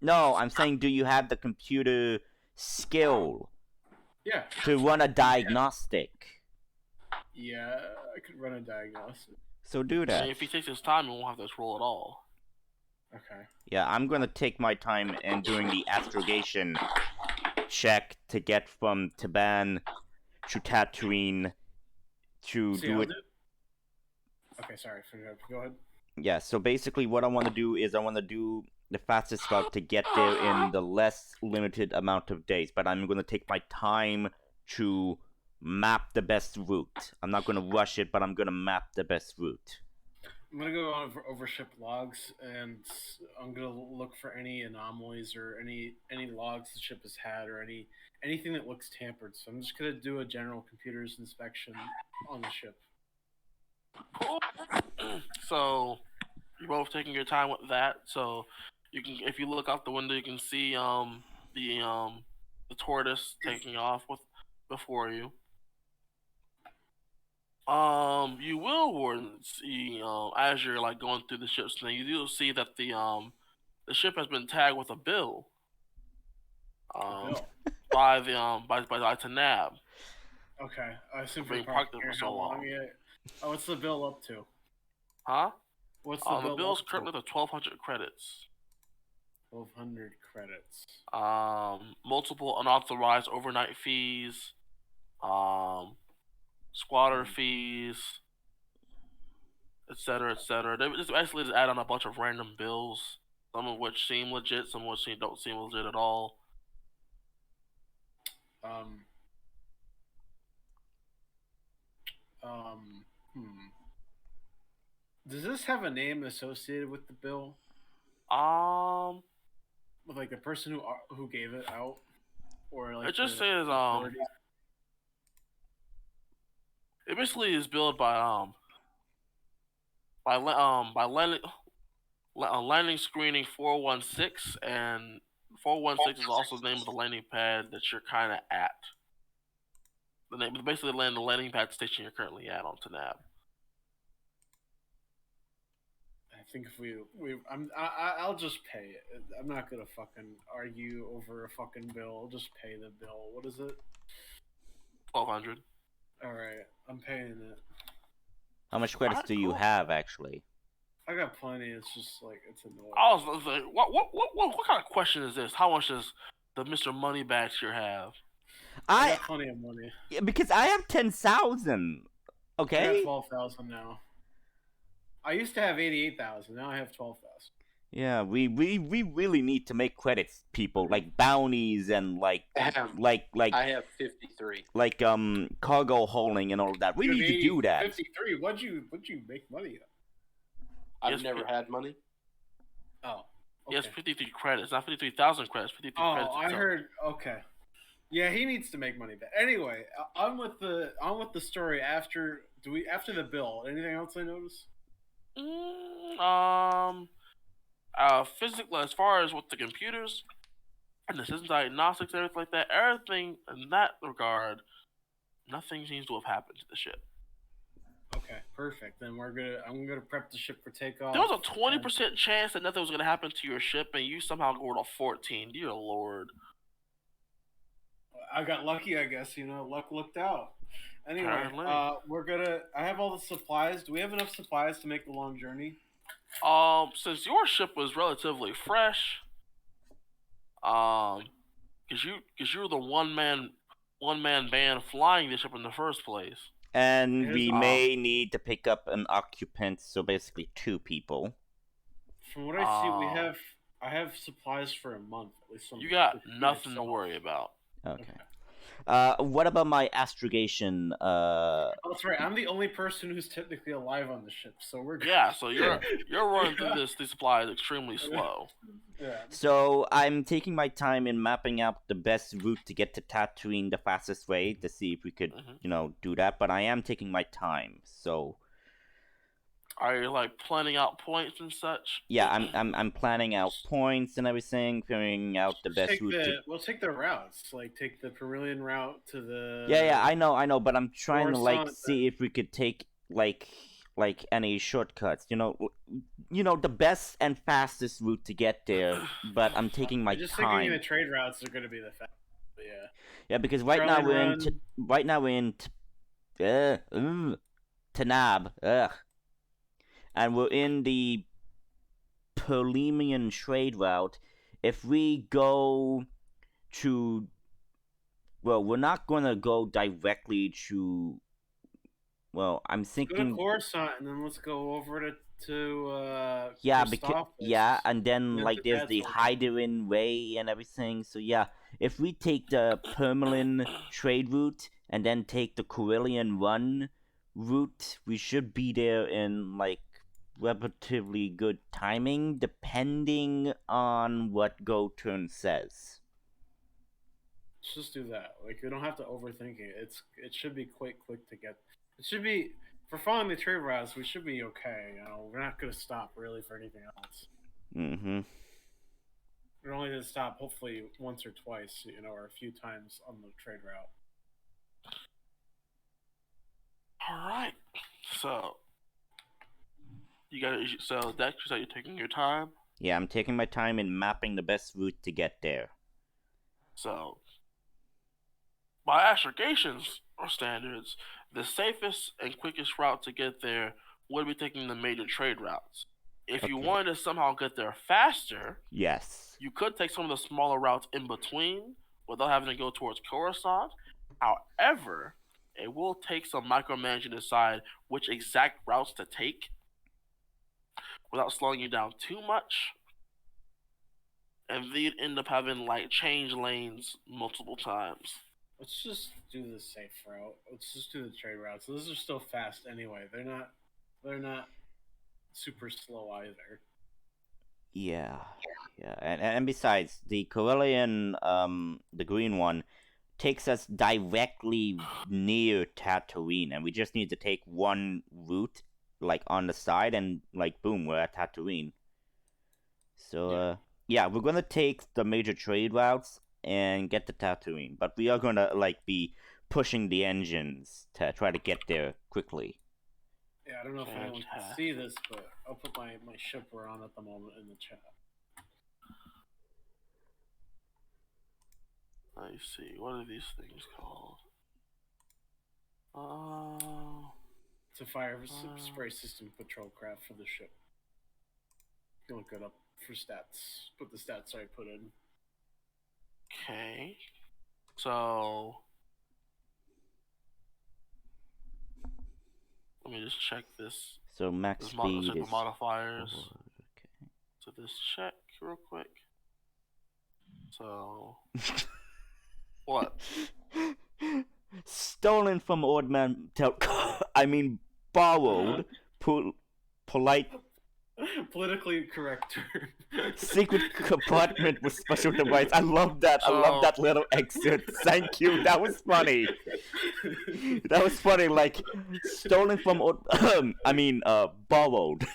No, I'm saying, do you have the computer skill Yeah. to run a diagnostic? Yeah, I could run a diagnosis. So do I that. mean, if he takes his time, he won't have to roll at all. Okay. Yeah, I'm gonna take my time in doing the astrogation check to get from Taban to Tatooine to See, do I'll it. Okay, sorry. Go ahead. Yeah, so basically what I want to do is I want to do the fastest route to get there in the less limited amount of days, but I'm going to take my time to map the best route. I'm not going to rush it, but I'm going to map the best route. I'm gonna go over ship logs, and I'm gonna look for any anomalies or any logs the ship has had, or anything that looks tampered. So I'm just gonna do a general computers inspection on the ship. Cool. So you're both taking your time with that. So you can, if you look out the window, you can see the tortoise taking off before you. You will, Warden, see, as you're like going through the ship's thing, you do see that the ship has been tagged with a bill. Bill. By Tanab. Okay, I assume Being for parked there for so long. Oh, what's the bill up to? Huh? What's the bill? The bill's currently at 1,200 credits. 1,200 credits. Multiple unauthorized overnight fees. Squatter fees, etc., etc. They just basically just add on a bunch of random bills, some of which seem legit, some of which don't seem legit at all. Does this have a name associated with the bill? With like the person who gave it out, or like it just says it basically is billed by landing screening 416, and 416 is also the name of the landing pad that you're kind of at. The name, basically, the landing pad station you're currently at on Tanab. I think if I'll just pay it. I'm not gonna fucking argue over a fucking bill. I'll just pay the bill. What is it? 1,200. All right, I'm paying it. How much credits do you have, actually? I got plenty. It's just like it's annoying. I was like, what kind of question is this? How much does the Mr. Moneybags here have? I got plenty of money. Yeah, because I have 10,000. Okay. I got 12,000 now. I used to have 88,000. Now I have 12,000. Yeah, we really need to make credits, people, like bounties and like I have 53. Like cargo hauling and all of that. We need to do that. 53. What'd you make money of? I've never had money. Oh. Okay. Yes, 53 credits, not 53,000 credits. 53 credits. Oh, I heard. Okay. Yeah, he needs to make money back. Anyway, I'm with the story after the bill. Anything else I notice? Physically, as far as with the computers and the system diagnostics, everything like that, everything in that regard, nothing seems to have happened to the ship. Okay, perfect. Then I'm gonna prep the ship for takeoff. There was a 20% chance that nothing was gonna happen to your ship, and you somehow scored a 14. Dear Lord. I got lucky, I guess. Luck looked out. Anyway, Apparently. I have all the supplies. Do we have enough supplies to make the long journey? Since your ship was relatively fresh, cause you're the one man band flying the ship in the first place. And we may need to pick up an occupant, so basically 2 people. From what I see, I have supplies for a month. At least you got nothing to worry about. Okay. What about my astrogation? Oh, that's right. I'm the only person who's technically alive on the ship, so we're good. Yeah. So you're running through these supplies extremely slow. Yeah. So I'm taking my time in mapping out the best route to get to Tatooine the fastest way to see if we could, do that. But I am taking my time. So. Are you like planning out points and such? Yeah, I'm planning out points and everything, figuring out the best route. We'll take the routes, like take the Perillian route to the. Yeah, I know, but I'm trying to see if we could take like like any shortcuts. You know the best and fastest route to get there. But I'm taking my I'm just thinking time. the trade routes are going to be the fastest. But yeah. Yeah, because right now Australian we're in Tanab, and we're in the Perlemian trade route. If we go to, well, we're not gonna go directly to. Well, I'm Go to thinking. Coruscant and then let's go over to Yeah, because Christophsis. and then then like to there's the Tatooine. Hyderin way and everything. So yeah, if we take the Permelin trade route and then take the Corellian Run route, we should be there in like relatively good timing, depending on what Goturn says. Let's just do that. Like we don't have to overthink it. It should be quick to get. It should be for following the trade routes. We should be okay. You know, we're not gonna stop really for anything else. Mm-hmm. We're only gonna stop hopefully once or twice, you know, or a few times on the trade route. All right. So you got it. So Dex, you said you're taking your time. Yeah, I'm taking my time in mapping the best route to get there. So by astrogation standards, the safest and quickest route to get there would be taking the major trade routes. If you Okay. wanted to somehow get there faster, Yes. you could take some of the smaller routes in between without having to go towards Coruscant. However, it will take some micromanaging to decide which exact routes to take without slowing you down too much. And then you'd end up having like change lanes multiple times. Let's just do the safe route. Let's just do the trade routes. Those are still fast anyway. They're not super slow either. Yeah. And besides, the Corellian, the green one, takes us directly near Tatooine, and we just need to take one route, like, on the side, and, like, boom, we're at Tatooine. So, yeah, we're gonna take the major trade routes and get to Tatooine, but we are gonna, like, be pushing the engines to try to get there quickly. Yeah, I don't know if anyone can see this, but I'll put my ship we're on at the moment in the chat. Let me see. What are these things called? It's a fire spray system patrol craft for the ship. You can look it up for stats. Put the stats I put in. Okay. So let me just check this. So max speed check is the modifiers. 4, okay. So this check real quick. So what? Stolen from Old Man I mean borrowed. Polite. Politically correct term. Secret compartment with special device. I love that. I love that little excerpt. Thank you. That was funny. That was funny. Like stolen from old. Borrowed.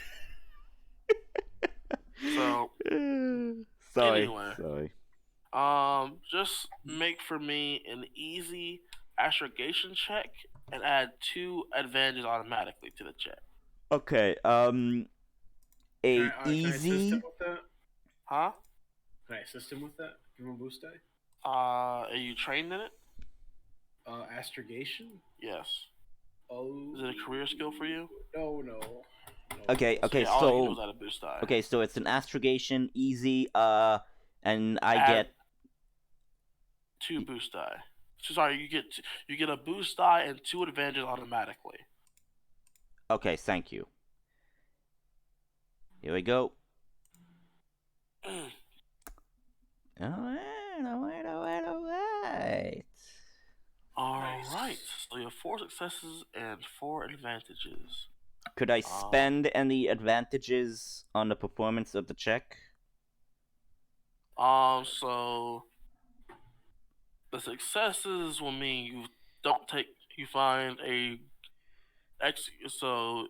So sorry. Anyway. Just make for me an easy astrogation check and add 2 advantages automatically to the check. Okay. Can I Easy. assist him with that? Huh? Can I assist him with that? Give him a boost die? Are you trained in it? Astrogation? Yes. Oh. Is it a career skill for you? No. Okay. All you do is add a boost die. Okay, so it's an astrogation, easy. And I get 2 boost die. Sorry, you get a boost die and 2 advantages automatically. Okay, thank you. Here we go. Alright. Alright, so you have 4 successes and 4 advantages. Could I spend any advantages on the performance of the check? So the successes will mean you find a so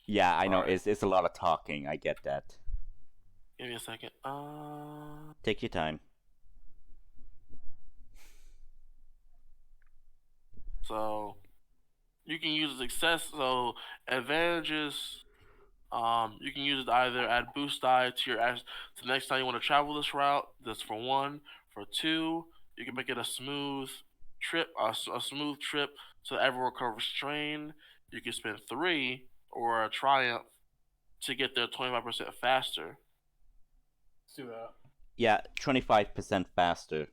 Yeah, I know. It's a lot of talking. I get that. Give me a second. Take your time. So you can use success. So advantages. You can use it to either add boost die to your to the next time you want to travel this route. That's for 1. For 2, you can make it a smooth trip, a smooth trip, so that everyone recovers strain. You can spend 3 or a triumph to get there 25% faster. Let's do that. Yeah, 25% faster.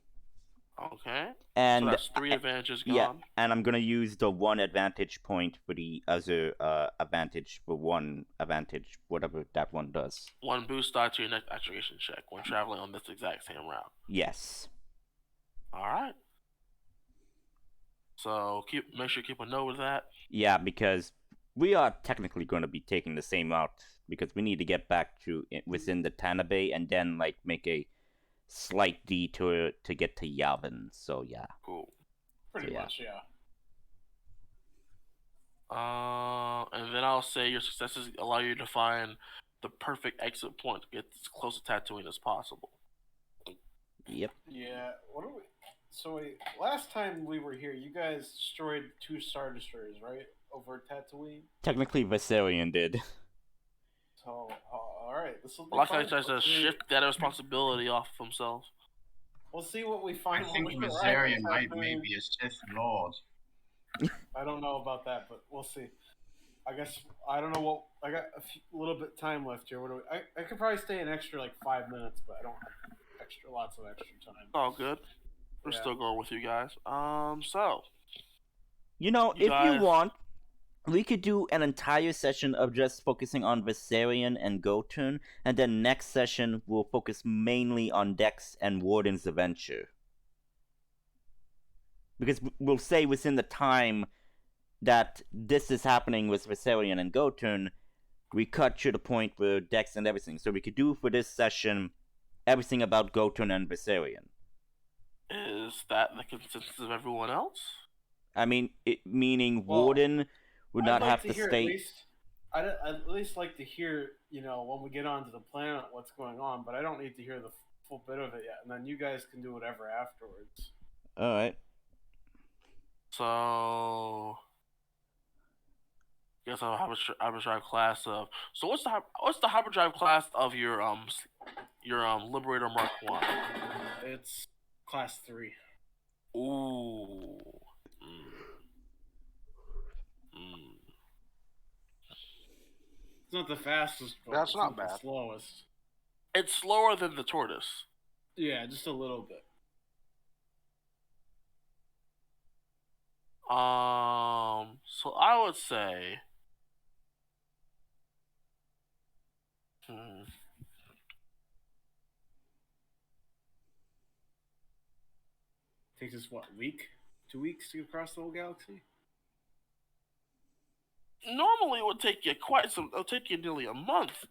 Okay. And so that's 3 advantages gone. Yeah, and I'm gonna use the 1 advantage point for the other advantage for 1 advantage, whatever that one does. 1 boost die to your next activation check when traveling on this exact same route. Yes. All right. So make sure you keep a note of that. Yeah, because we are technically going to be taking the same route because we need to get back to within the Tanabe and then like make a slight detour to get to Yavin. So yeah. Cool. Pretty much, yeah. And then I'll say your successes allow you to find the perfect exit point to get as close to Tatooine as possible. Yep. Yeah. What are we? So wait, last time we were here, you guys destroyed 2 Star Destroyers, right? Over Tatooine? Technically, Vasarian did. So, alright. This will be Like fun. I tries to shift that responsibility off of himself. We'll see what we find. I think when we Vasarian arrive at might maybe a Sith Lord. I don't know about that, but we'll see. I guess I don't know what I got a little bit time left here. What do we, I could probably stay an extra like 5 minutes, but I don't have lots of extra time. All good. We're still going with you guys. So you know, if you want, we could do an entire session of just focusing on Vasarian and Goturn, and then next session we'll focus mainly on Dex and Warden's adventure. Because we'll say within the time that this is happening with Vasarian and Goturn, we cut to the point where Dex and everything. So we could do for this session everything about Goturn and Vasarian. Is that the consensus of everyone else? I mean, meaning Warden would not have to stay. I'd at least like to hear, you know, when we get onto the planet, what's going on. But I don't need to hear the full bit of it yet, and then you guys can do whatever afterwards. All right. So, I guess I'll have a hyperdrive class of. So what's the hyperdrive class of your Liberator Mark 1? It's class 3. Ooh. It's not the fastest, but That's it's not the bad. slowest. It's slower than the tortoise. Yeah, just a little bit. So I would say, Takes us what, a week? 2 weeks to get across the whole galaxy? normally it would take you it'll take you nearly a month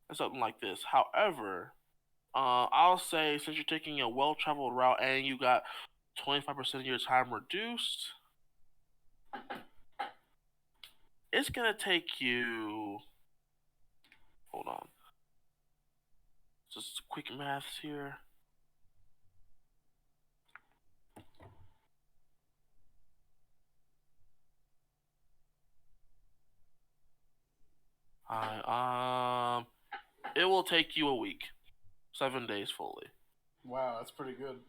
or something like this. However, I'll say since you're taking a well-traveled route and you got 25% of your time reduced, it's gonna take you. Hold on. Just quick maths here. It will take you a week, 7 days fully. Wow, that's pretty good.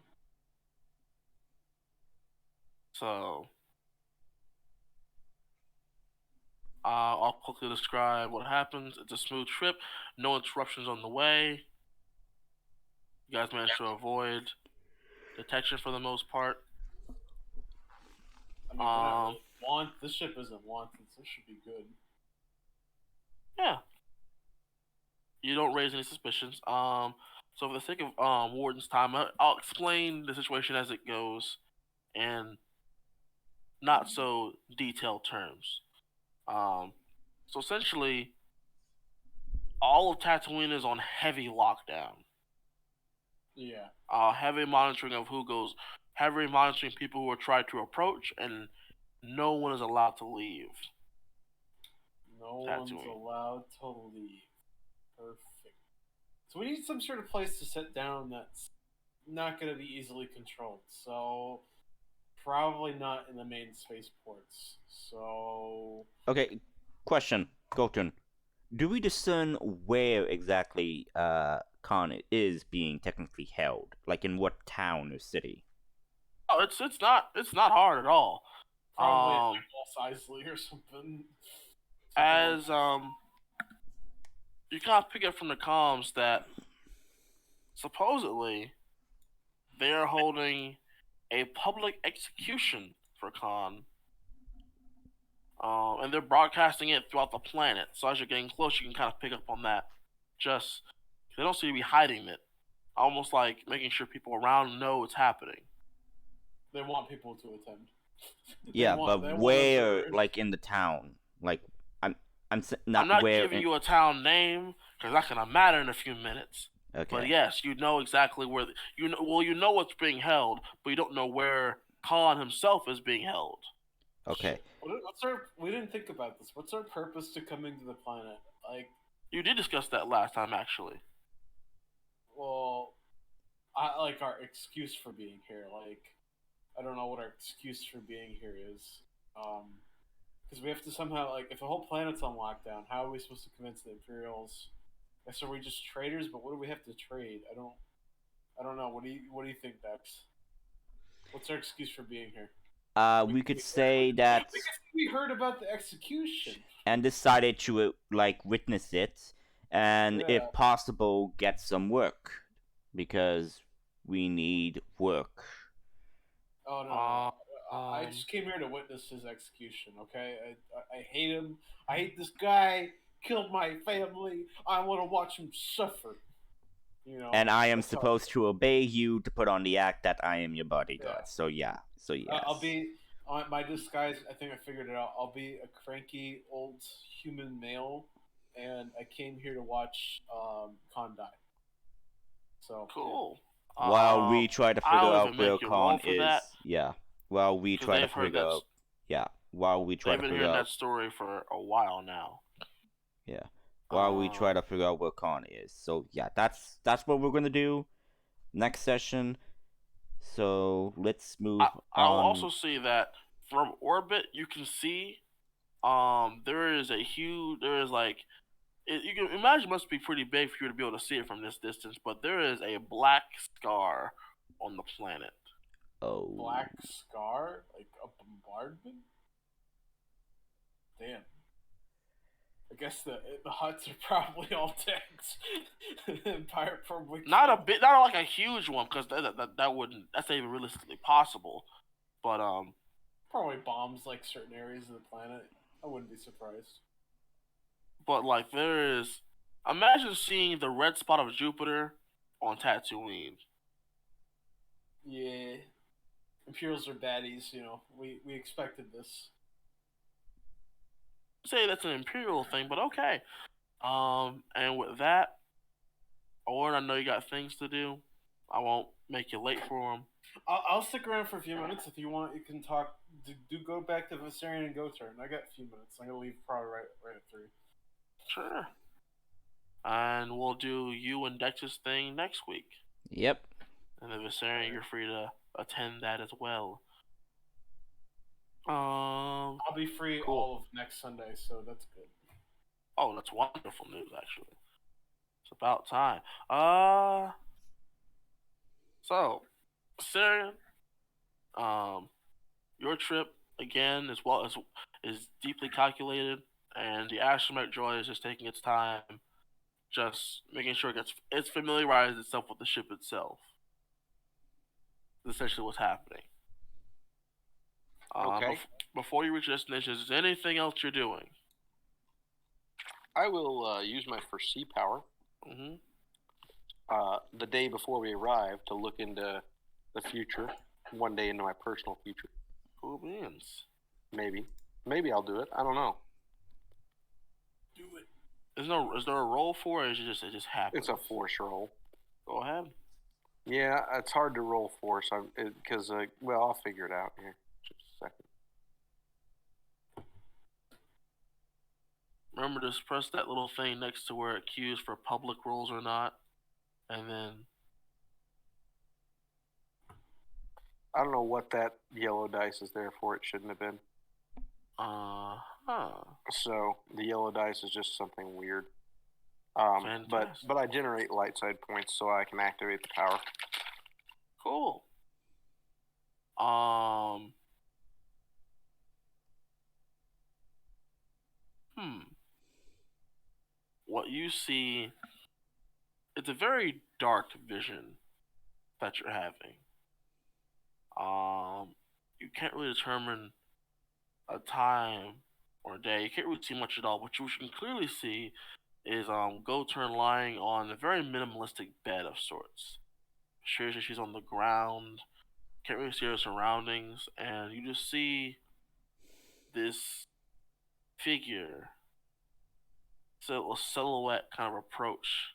So, I'll quickly describe what happens. It's a smooth trip, no interruptions on the way. You guys managed to avoid detection for the most part. I mean, this ship isn't wanted, so this should be good. Yeah. You don't raise any suspicions. So for the sake of Warden's time, I'll explain the situation as it goes in not so detailed terms. So essentially, all of Tatooine is on heavy lockdown. Yeah. Heavy monitoring of heavy monitoring people who are trying to approach, and no one is allowed to leave. No Tatooine. one's allowed to leave. Perfect. So we need some sort of place to sit down that's not going to be easily controlled. So Probably not in the main spaceports. So Okay, question, Goturn. Do we discern where exactly Khan is being technically held? Like in what town or city? Oh, it's not hard at all. probably Mos Eisley or something. As you kind of pick up from the comms that supposedly they are holding a public execution for Khan. And they're broadcasting it throughout the planet. So as you're getting close, you can kind of pick up on that. Just they don't seem to be hiding it, almost like making sure people around know it's happening. They want people to attend. Yeah, but where, like in the town? Like I'm not where giving you a town name because that's gonna matter in a few minutes. Okay. But yes, you know exactly where you know. Well, you know what's being held, but you don't know where Khan himself is being held. Okay. We didn't think about this. What's our purpose to coming to the planet? Like, you did discuss that last time, actually. Well, I like our excuse for being here. Like, I don't know what our excuse for being here is. Because we have to somehow, like, if the whole planet's on lockdown, how are we supposed to convince the Imperials? I guess are we just traders? But what do we have to trade? I don't know. What do you think, Dex? What's our excuse for being here? We could say that we heard about the execution and decided to like witness it, and if possible, get some work because we need work. Oh no! I just came here to witness his execution. Okay, I hate him. I hate this guy. Killed my family. I want to watch him suffer. You know. And I am supposed to obey you to put on the act that I am your bodyguard. So yeah. So yes. I'll be on my disguise. I think I figured it out. I'll be a cranky old human male, and I came here to watch Khan die. So cool. Yeah. While we try to figure out where Khan is, While we try to figure out, While we try to figure out. They've been hearing that story for a while now. Yeah. While we try to figure out where Khan is. So yeah, that's what we're gonna do next session. So let's move on. I'll also see that from orbit you can see there is you can imagine it must be pretty big for you to be able to see it from this distance, but there is a black scar on the planet. Oh. Black scar? Like a bombardment? Damn. I guess the huts are probably all tanks. Empire probably not like a huge one, because that's not even realistically possible. But probably bombs like certain areas of the planet. I wouldn't be surprised. But like imagine seeing the red spot of Jupiter on Tatooine. Yeah, Imperials are baddies. You know, we expected this. Say that's an Imperial thing, but okay. And with that, Owen, I know you got things to do. I won't make you late for them. I'll stick around for a few minutes if you want. You can talk. Do go back to Vasarian and Goturn. I got a few minutes. I'm gonna leave probably right at 3. Sure. And we'll do you and Dex's thing next week. Yep. And the Vasarian, you're free to attend that as well. I'll be free all of next Sunday, so that's good. Oh, that's wonderful news, actually. It's about time. So, Vasarian, your trip again is deeply calculated, and the astromech droid is just taking its time, just making sure it's familiarized itself with the ship itself. That's essentially what's happening. Okay. Before you reach your destination, is there anything else you're doing? I will use my foresee power the day before we arrive to look into the future, one day into my personal future. Cool beans. Maybe I'll do it. I don't know. Do it. Is there a roll for it, or is it just happens? It's a force roll. Go ahead. Yeah, it's hard to roll force because I'll figure it out here. Just a second. Remember to press that little thing next to where it cues for public rolls or not, and then I don't know what that yellow dice is there for. It shouldn't have been. So the yellow dice is just something weird. But I generate light side points so I can activate the power. Cool. What you see, it's a very dark vision that you're having. You can't really determine a time or a day. You can't really see much at all. What you can clearly see is Goturn lying on a very minimalistic bed of sorts. Seriously, she's on the ground. Can't really see her surroundings, and you just see this figure, so a silhouette kind of approach,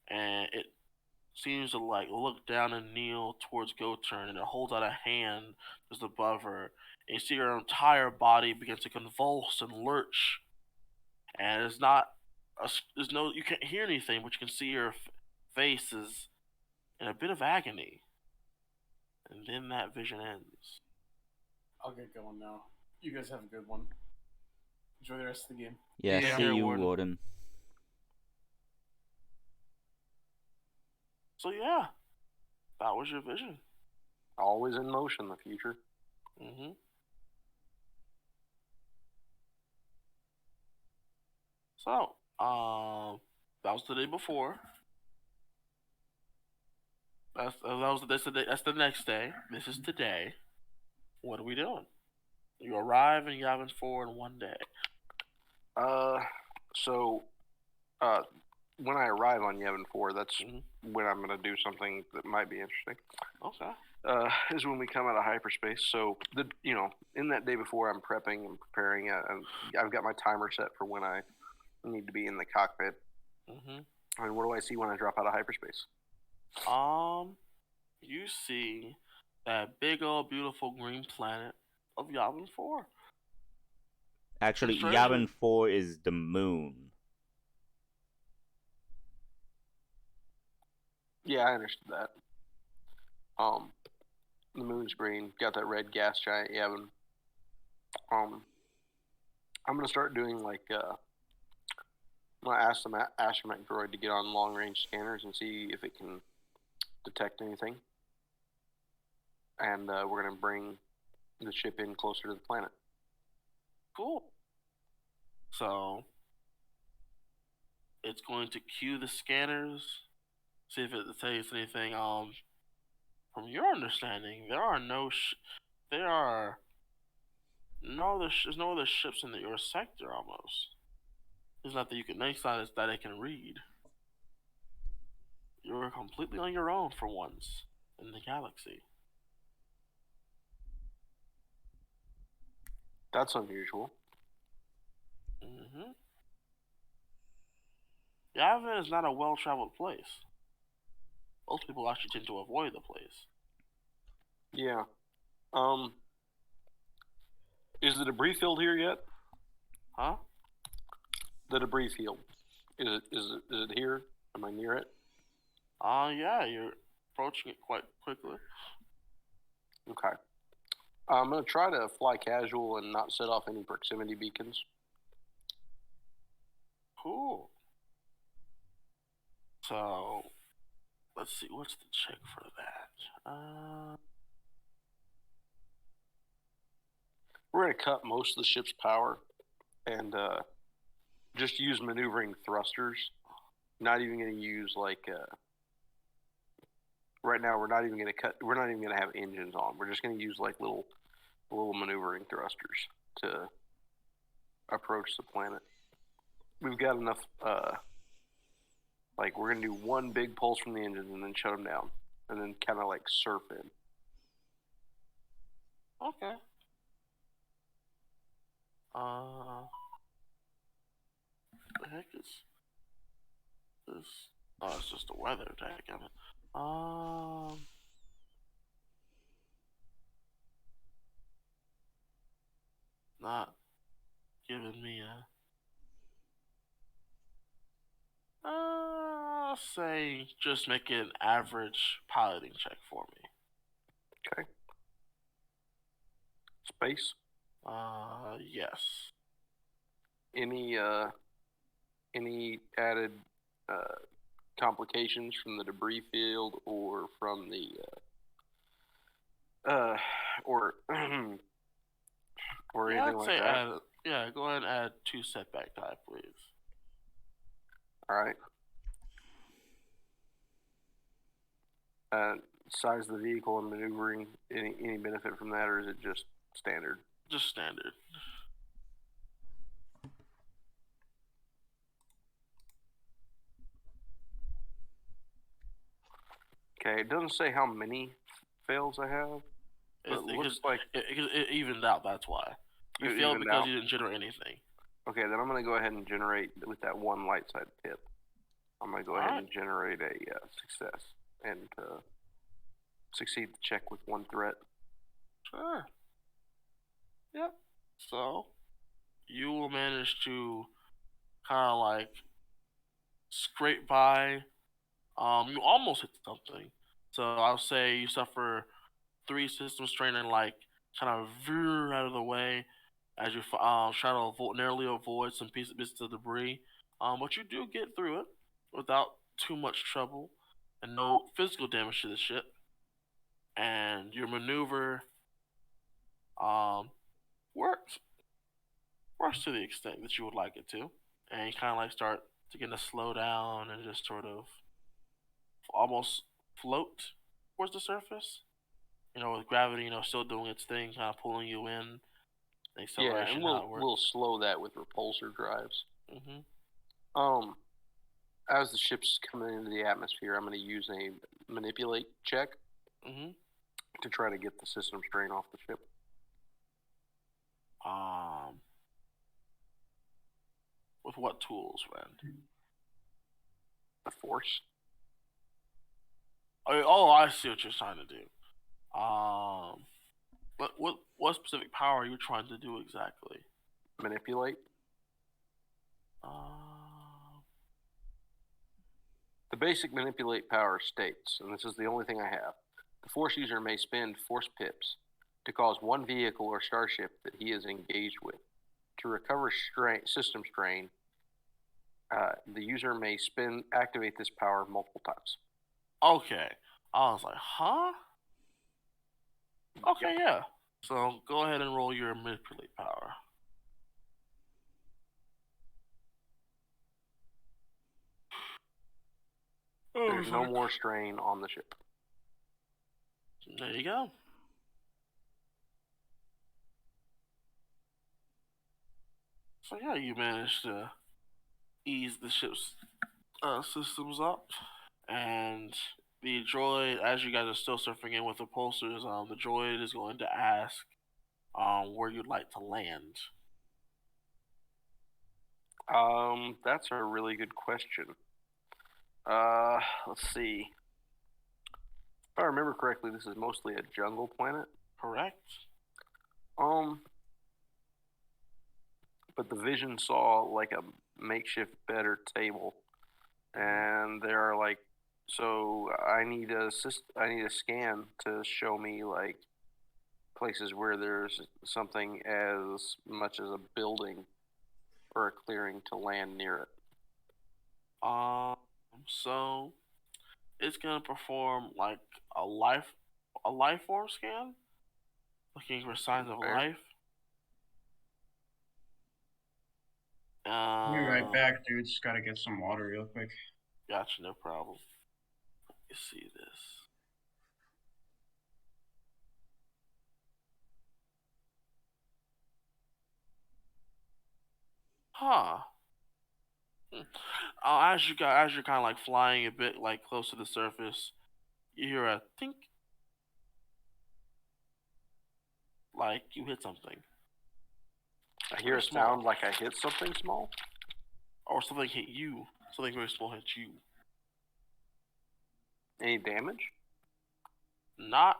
and it seems to like look down and kneel towards Goturn, and it holds out a hand just above her, and you see her entire body begin to convulse and lurch, and you can't hear anything, but you can see her face is in a bit of agony, and then that vision ends. I'll get going now. You guys have a good one. Enjoy the rest of the game. Yeah, see you, Warden. So yeah, that was your vision. Always in motion, the future. So, that was the day before. That's the next day. This is today. What are we doing? You arrive in Yavin 4 in one day. When I arrive on Yavin 4, that's when I'm going to do something that might be interesting. Okay. Is when we come out of hyperspace. So, in that day before, I'm prepping and preparing. I've got my timer set for when I need to be in the cockpit. And what do I see when I drop out of hyperspace? You see that big old beautiful green planet of Yavin 4. Actually, Yavin 4 is the moon. Yeah, I understood that. The moon's green, got that red gas giant Yavin. I'm gonna start doing I'm gonna ask the astromech droid to get on long range scanners and see if it can detect anything. And we're gonna bring the ship in closer to the planet. Cool. So it's going to cue the scanners, see if it says anything. From your understanding, there's no other ships in your sector almost. It's not that you can make signs that it can read. You're completely on your own for once in the galaxy. That's unusual. Yavin is not a well-traveled place. Most people actually tend to avoid the place. Yeah. Is the debris field here yet? Huh? The debris field. Is it here? Am I near it? Yeah, you're approaching it quite quickly. Okay. I'm gonna try to fly casual and not set off any proximity beacons. Cool. So, let's see, what's the check for that? We're going to cut most of the ship's power and just use maneuvering thrusters. Not even going to use right now we're not even going to have engines on. We're just going to use little maneuvering thrusters to approach the planet. We've got enough we're going to do one big pulse from the engines and then shut them down and then kind of surf in. Okay. The heck is this? Oh, it's just the weather, daggone it. Not giving me I'll say just make an average piloting check for me. Okay. space? Yes. Any added complications from the debris field or from the or or Yeah, anything I'd like say that? go ahead and add 2 setback die, please. All right. Size of the vehicle and maneuvering. Any benefit from that, or is it just standard? Just standard. Okay, it doesn't say how many fails I have. But it looks like it evened out. That's why you it failed evened because out? you didn't generate anything. Okay, then I'm gonna go ahead and generate with that one light side tip. I'm gonna go ahead and generate a success and succeed the check with 1 threat. Sure. Yep. So you will manage to kind of like scrape by. You almost hit something. So I'll say you suffer 3 system strain and like kind of veer out of the way as you try to narrowly avoid some bits of debris. But you do get through it without too much trouble and no physical damage to the ship. And your maneuver works to the extent that you would like it to, and you kind of like start to get to slow down and just sort of almost float towards the surface. With gravity, still doing its thing, kind of pulling you in. The acceleration, yeah, and we'll slow that with repulsor drives. Mm-hmm. As the ship's coming into the atmosphere, I'm going to use a manipulate check to try to get the system strain off the ship. With what tools, friend? The force. Oh, I see what you're trying to do. What specific power are you trying to do exactly? Manipulate. The basic manipulate power states, and this is the only thing I have, the force user may spend force pips to cause one vehicle or starship that he is engaged with to recover system strain. The user may activate this power multiple times. Okay. I was like, huh? Okay, Yep. yeah. So go ahead and roll your manipulate power. There's no more strain on the ship. There you go. So yeah, you managed to ease the ship's systems up, and the droid, as you guys are still surfing in with the pulsars, the droid is going to ask where you'd like to land. That's a really good question. Let's see. If I remember correctly, this is mostly a jungle planet. Correct. But the vision saw like a makeshift bed or table, and there are like, so I need a scan to show me like places where there's something as much as a building or a clearing to land near it. So it's gonna perform like a life form scan, looking for signs of life. I'll be right back, dude. Just gotta get some water real quick. Gotcha, no problem. Let me see this. Huh. As you're kind of like flying a bit like close to the surface, you hear a think, like you hit something. I hear a sound like I hit something small, or something hit you. Something very small hit you. Any damage? Not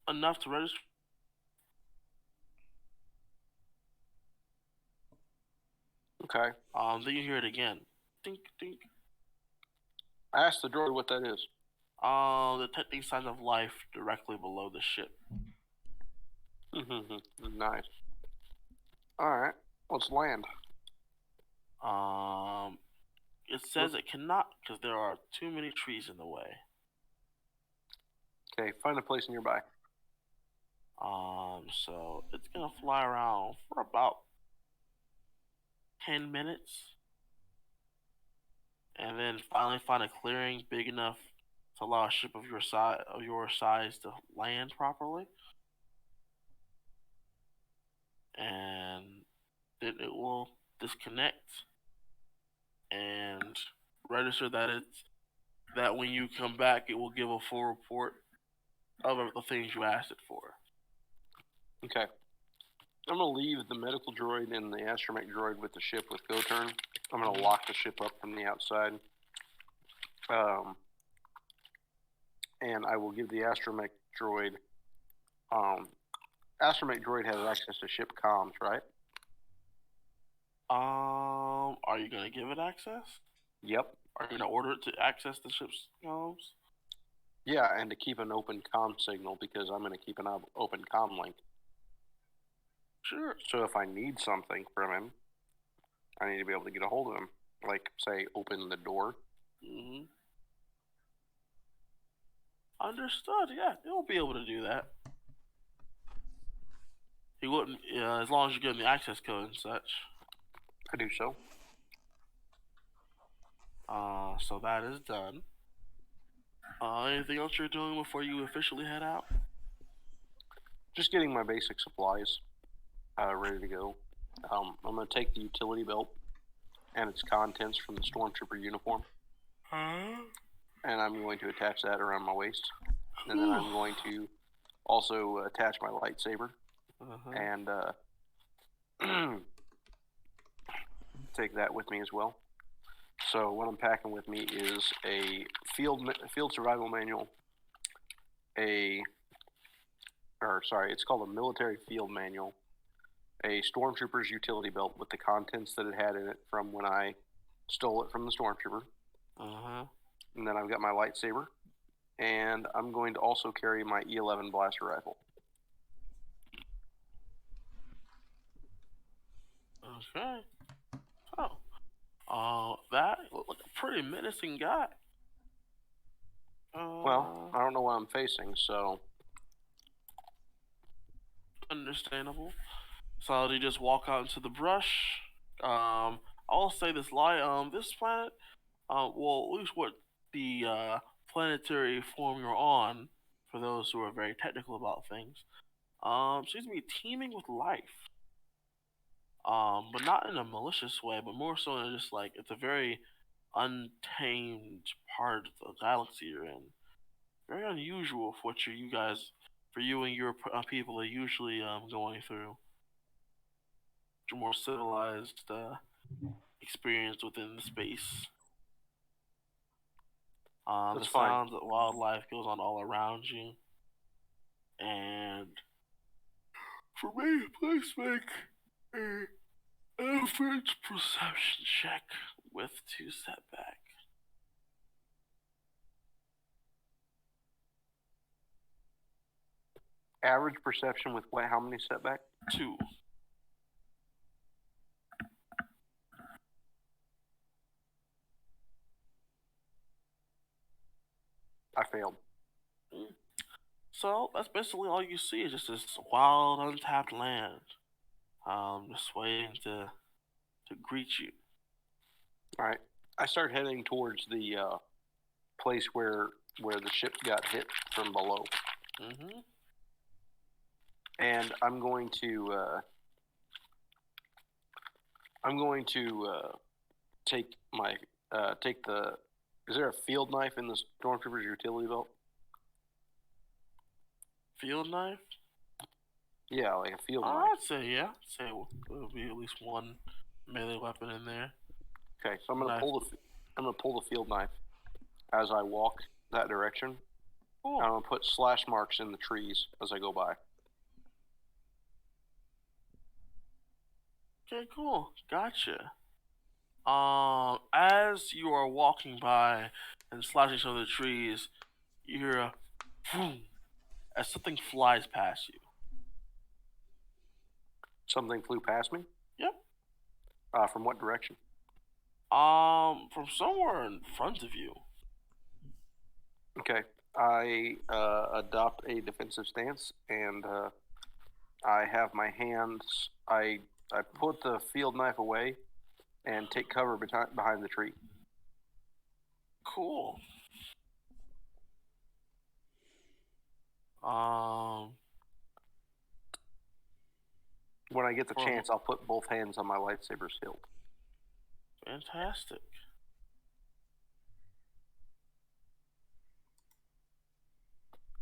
enough to register. Okay. Then you hear it again. Dink, dink. I asked the droid what that is. Detecting signs of life directly below the ship. Nice. Alright, let's land. It says it cannot because there are too many trees in the way. Okay, find a place nearby. So it's gonna fly around for about 10 minutes. And then finally find a clearing big enough to allow a ship of your size to land properly. And then it will disconnect and register that when you come back it will give a full report of the things you asked it for. Okay. I'm gonna leave the medical droid and the astromech droid with the ship with Goturn. I'm gonna lock the ship up from the outside. And I will give the astromech droid. Astromech droid has access to ship comms, right? Are you gonna give it access? Yep. Are you gonna order it to access the ship's comms? Yeah, and to keep an open comm signal because I'm gonna keep an open comm link. Sure. So if I need something from him, I need to be able to get a hold of him. Like, say, open the door. Mm-hmm. Understood. Yeah, he'll be able to do that. He wouldn't, as long as you give him the access code and such. I do so. So that is done. Anything else you're doing before you officially head out? Just getting my basic supplies ready to go. I'm going to take the utility belt and its contents from the Stormtrooper uniform. And I'm going to attach that around my waist. And then I'm going to also attach my lightsaber. And take that with me as well. So what I'm packing with me is a field survival manual, it's called a military field manual, a Stormtrooper's utility belt with the contents that it had in it from when I stole it from the Stormtrooper. And then I've got my lightsaber, and I'm going to also carry my E11 blaster rifle. Okay. That looked like a pretty menacing guy. Well, I don't know what I'm facing, so... Understandable. So you just walk out into the brush. I'll say this this planet, well, at least what the planetary form you're on, for those who are very technical about things, seems to be teeming with life. But not in a malicious way, but more so in just like it's a very untamed part of the galaxy you're in. Very unusual for what for you and your people are usually going through. A more civilized experience within the space. The sounds of wildlife goes on all around you, and for me, please make an average perception check with 2 setback. Average perception with what? How many setback? 2. I failed. So that's basically all you see is just this wild, untapped land. Just waiting to greet you. All right. I start heading towards the place where the ship got hit from below. And I'm going to take the. Is there a field knife in the Stormtrooper's utility belt? Field knife? Yeah, like a field knife. I'd say yeah. There'll be at least one melee weapon in there. Okay, so I'm gonna pull the field knife as I walk that direction. Cool. I'm gonna put slash marks in the trees as I go by. Okay, cool. Gotcha. As you are walking by and slashing some of the trees, you hear a boom as something flies past you. Something flew past me? Yep. From what direction? From somewhere in front of you. Okay. I adopt a defensive stance, and I have my hands. I put the field knife away, and take cover behind the tree. Cool. When I get the chance, I'll put both hands on my lightsaber's hilt. Fantastic.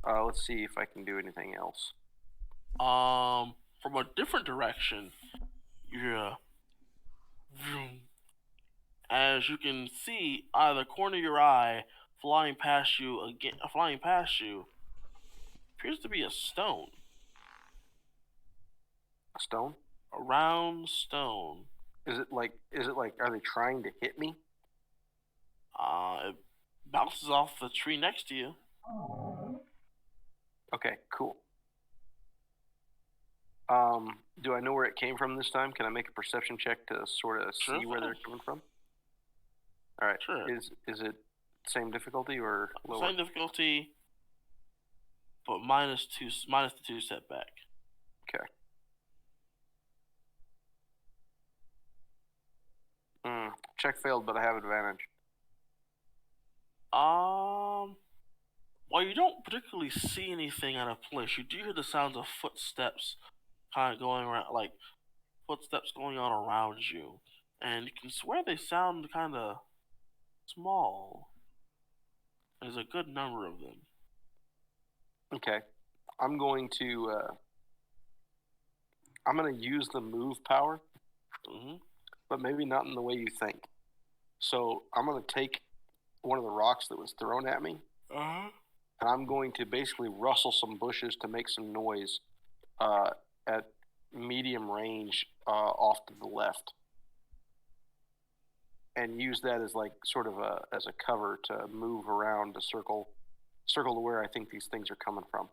Let's see if I can do anything else. From a different direction, yeah. As you can see, out of the corner of your eye, flying past you, appears to be a stone. A stone? A round stone. Is it like? Are they trying to hit me? It bounces off the tree next to you. Okay, cool. Do I know where it came from this time? Can I make a perception check to sort of see where they're coming from? All right. Sure. Is it same difficulty or lower? Same difficulty, but minus the 2 setback. Okay. Check failed, but I have advantage. While you don't particularly see anything out of place, you do hear the sounds of footsteps kind of going around, like footsteps going on around you. And you can swear they sound kind of small. There's a good number of them. Okay. I'm going to use the move power, but maybe not in the way you think. So I'm going to take one of the rocks that was thrown at me, and I'm going to basically rustle some bushes to make some noise at medium range off to the left, and use that as like sort of as a cover to move around to circle to where I think these things are coming from.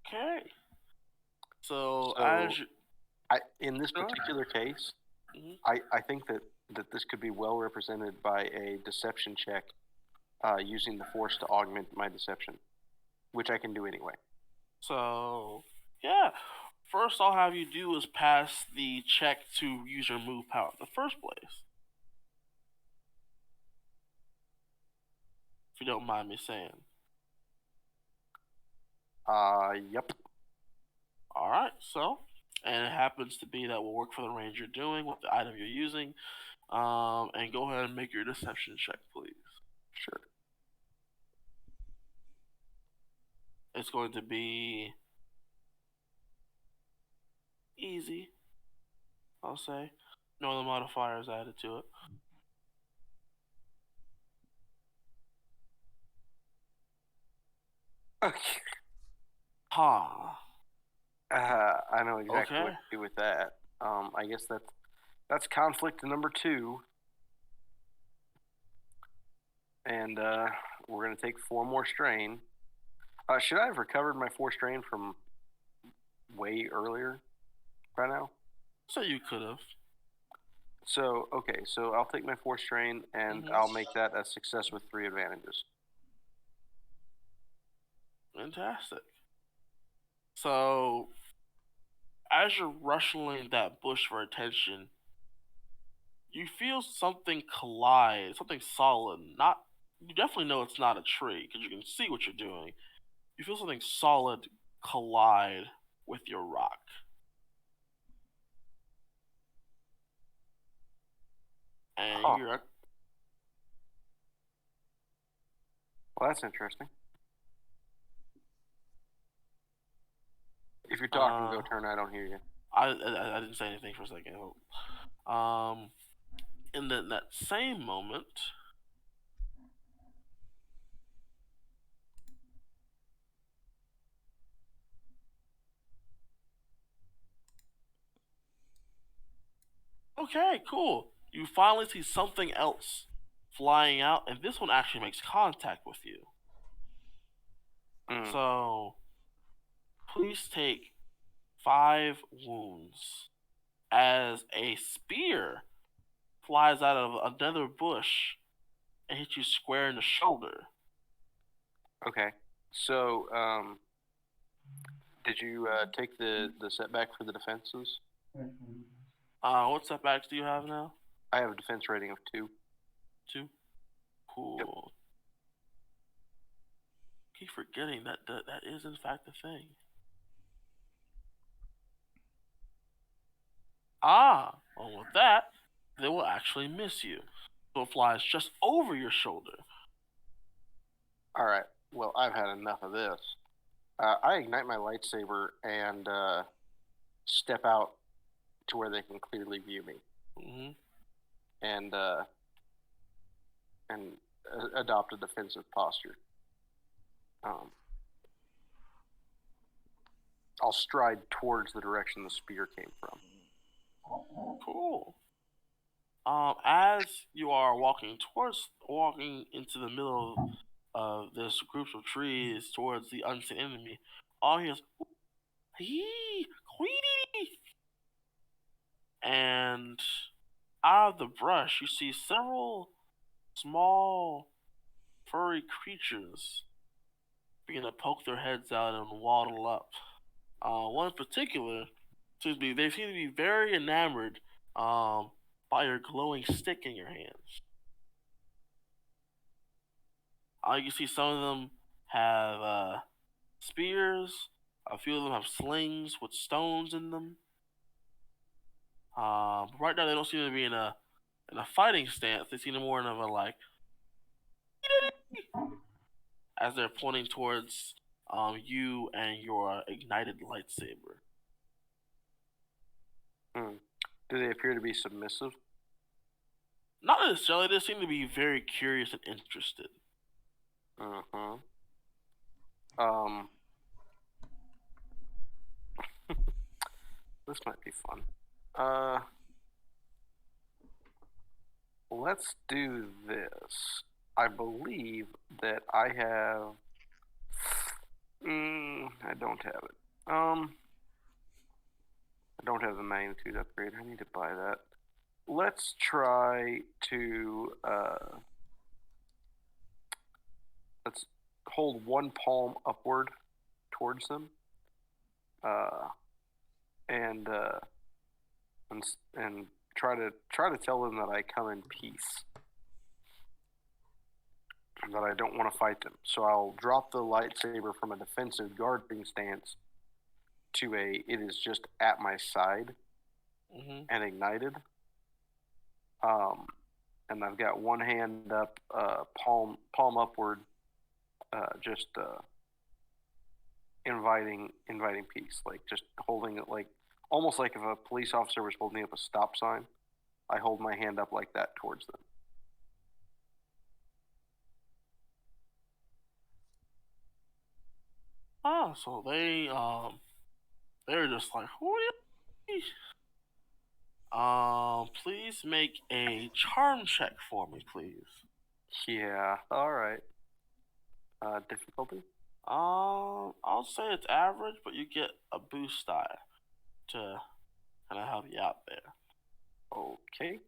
Okay. So in this particular case, I think that this could be well represented by a deception check using the force to augment my deception, which I can do anyway. So, yeah. First I'll have you do is pass the check to use your move power in the first place. If you don't mind me saying. Yep. Alright, so, and it happens to be that will work for the range you're doing with the item you're using. And go ahead and make your deception check, please. Sure. It's going to be easy, I'll say. No other modifiers added to it. Okay. Ha. I know exactly what to do with that. I guess that's conflict number 2. And we're going to take 4 more strain. Should I have recovered my 4 strain from way earlier by now? So you could have. So, okay, so I'll take my 4 strain, and I'll make that a success with 3 advantages. Fantastic. So, as you're rustling that bush for attention, you feel something collide, something solid. You definitely know it's not a tree, because you can see what you're doing. You feel something solid collide with your rock. And you're... Well, that's interesting. If you're talking Goturn, I don't hear you. I didn't say anything for a second. In that same moment, okay, cool. You finally see something else flying out, and this one actually makes contact with you. So, please take 5 wounds as a spear flies out of another bush and hits you square in the shoulder. Okay. So, did you take the setback for the defenses? What setbacks do you have now? I have a defense rating of 2. 2? Cool. Yep. Keep forgetting that is in fact a thing. Well, with that, they will actually miss you. So it flies just over your shoulder. All right. Well, I've had enough of this. I ignite my lightsaber and step out to where they can clearly view me, and adopt a defensive posture. I'll stride towards the direction the spear came from. Cool. As you are walking into the middle of this group of trees towards the unseen enemy, all he is, "Hee, Queenie!" And out of the brush, you see several small, furry creatures begin to poke their heads out and waddle up. One in particular, they seem to be very enamored by your glowing stick in your hands. You can see some of them have spears. A few of them have slings with stones in them. But right now they don't seem to be in a fighting stance. They seem more in a like as they're pointing towards you and your ignited lightsaber. Do they appear to be submissive? Not necessarily. They seem to be very curious and interested. This might be fun. Let's do this. I believe that I have. I don't have it. I don't have the magnitude upgrade. I need to buy that. Let's try to. Let's hold one palm upward towards them, and try to tell them that I come in peace, that I don't want to fight them. So I'll drop the lightsaber from a defensive guarding stance to it is just at my side and ignited. And I've got one hand up, palm upward, just inviting peace, like just holding it, like almost like if a police officer was holding up a stop sign. I hold my hand up like that towards them. So they're just like, who are you? Please make a charm check for me, please. Yeah, alright. Difficulty? I'll say it's average, but you get a boost die to kind of help you out there. Okay.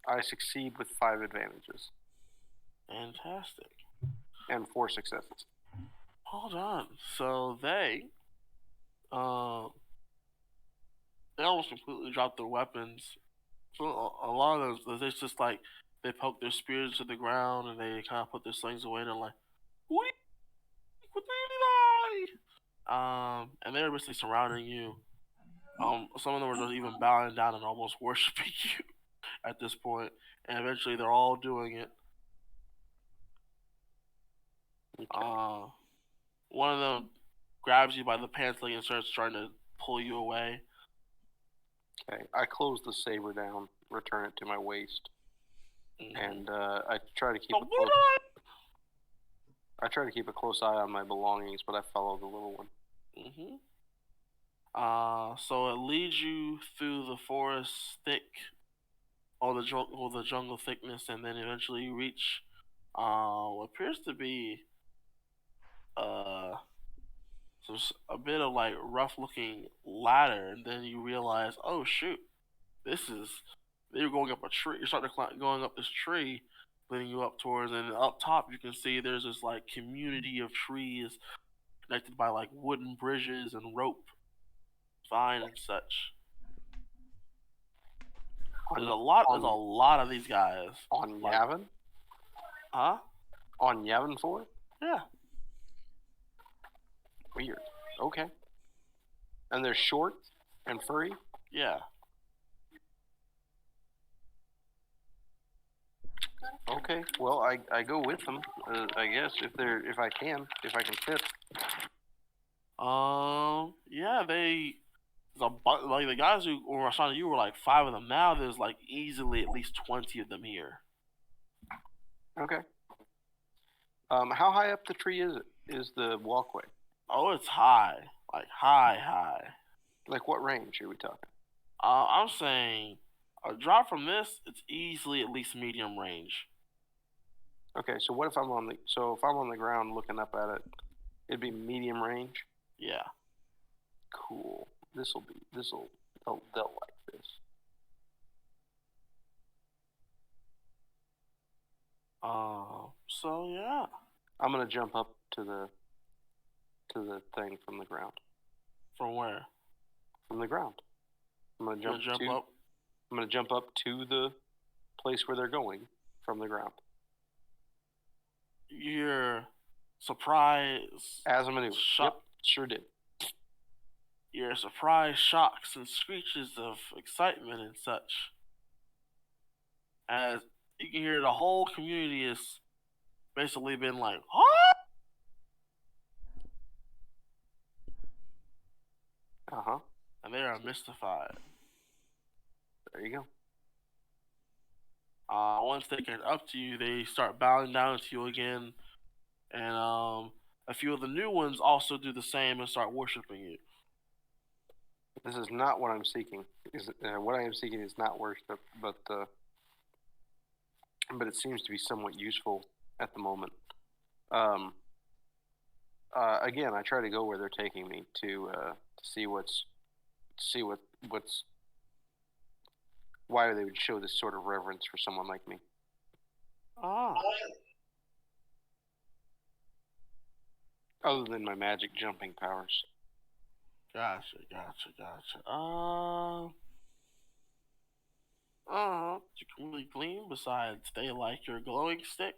I succeed with 5 advantages. Fantastic. And 4 successes. Hold on. So they almost completely dropped their weapons. So a lot of those, it's just like they poke their spears to the ground and they kind of put their slings away. And they're like, "What? And they're basically surrounding you. Some of them are just even bowing down and almost worshiping you at this point. And eventually, they're all doing it. Okay. One of them grabs you by the pants leg and starts trying to pull you away. Okay, I close the saber down, return it to my waist, and I try to keep a close eye on my belongings, but I follow the little one. So it leads you through the forest thick all the jungle thickness, and then eventually you reach what appears to be so a bit of like rough looking ladder, and then you realize, oh shoot, this is you're going up a tree. You're starting to going up this tree, leading you up towards, and up top you can see there's this like community of trees connected by like wooden bridges and rope, vine and such. There's a lot of these guys. On like, Yavin? Huh? On Yavin 4? Yeah. Weird. Okay. And they're short and furry? Yeah. Okay. Well, I go with them. I guess if I can fit. Yeah, like the guys who were assigned to you were like 5 of them. Now there's like easily at least 20 of them here. Okay. How high up the tree is it? Is the walkway? Oh, it's high, like high. Like what range are we talking? I'm saying a drop from this, it's easily at least medium range. Okay, so what if I'm on the ground looking up at it, it'd be medium range? Yeah. Cool. They'll like this. So yeah. I'm gonna jump up to the thing from the ground. From where? From the ground. I'm gonna jump up. I'm gonna jump up to the place where they're going from the ground. You're surprised. As a maneuver. Yep, sure did. Your surprise shocks and screeches of excitement and such. As you can hear the whole community is basically been like, huh? Uh-huh. And they are mystified. There you go. Once they get up to you, they start bowing down to you again. And a few of the new ones also do the same and start worshiping you. This is not what I'm seeking. What I am seeking is not worship, but it seems to be somewhat useful at the moment. Again, I try to go where they're taking me to see what's why they would show this sort of reverence for someone like me. Other than my magic jumping powers. Gotcha. You can really glean besides they like your glowing stick,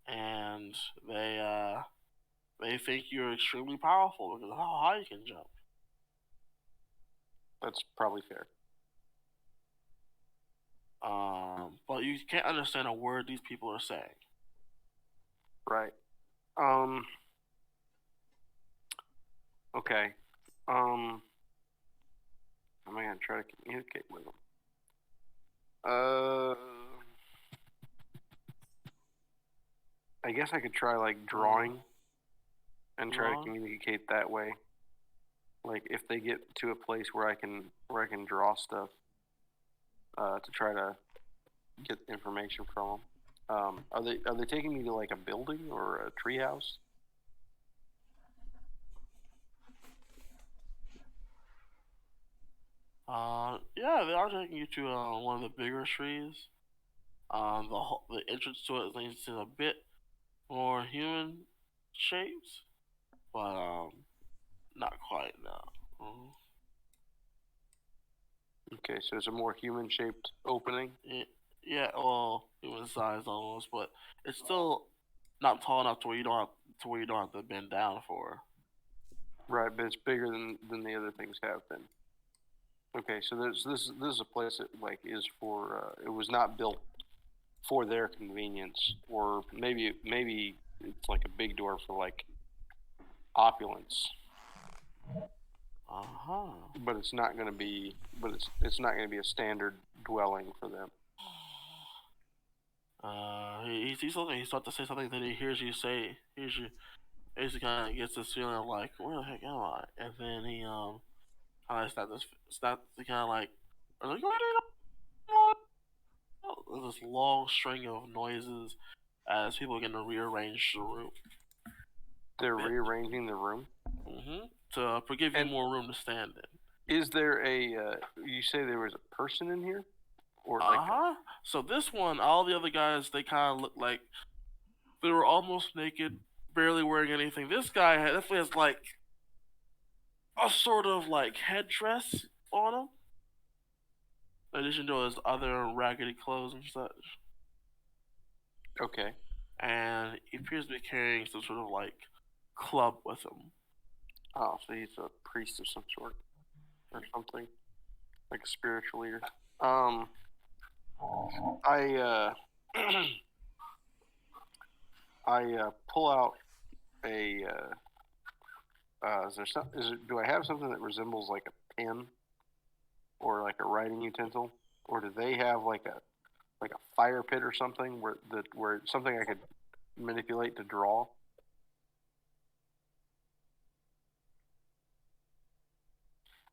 and they think you're extremely powerful because of how high you can jump. That's probably fair. But you can't understand a word these people are saying. Right. Okay. Am I gonna try to communicate with them? I guess I could try like drawing and try to communicate that way. Like if they get to a place where I can draw stuff to try to get information from them. Are they taking me to like a building or a treehouse? Yeah, they are taking you to one of the bigger trees. The entrance to it is a bit more human shaped, but not quite now. Okay, so it's a more human shaped opening. Yeah, well, human sized almost, but it's still not tall enough to where you don't have to bend down for. Right, but it's bigger than the other things have been. Okay, so this is a place that like is for it was not built for their convenience, or maybe it's like a big door for like opulence. But it's not going to be it's not going to be a standard dwelling for them. He sees something. He starts to say something that he hears you say. Basically kind of gets this feeling of like, where the heck am I? And then he kind of starts to kind of like, are they going on? this long string of noises as people begin to rearrange the room. They're rearranging the room. To give you more room to stand in. Is there a? You say there was a person in here, or So this one, all the other guys, they kind of look like they were almost naked, barely wearing anything. This guy definitely has like a sort of like headdress on him, in addition to his other raggedy clothes and such. Okay. And he appears to be carrying some sort of like club with him. Oh, so he's a priest of some sort, or something, like a spiritual leader. I pull out a. Do I have something that resembles like a pen, or like a writing utensil, or do they have like a fire pit or something where something I could manipulate to draw?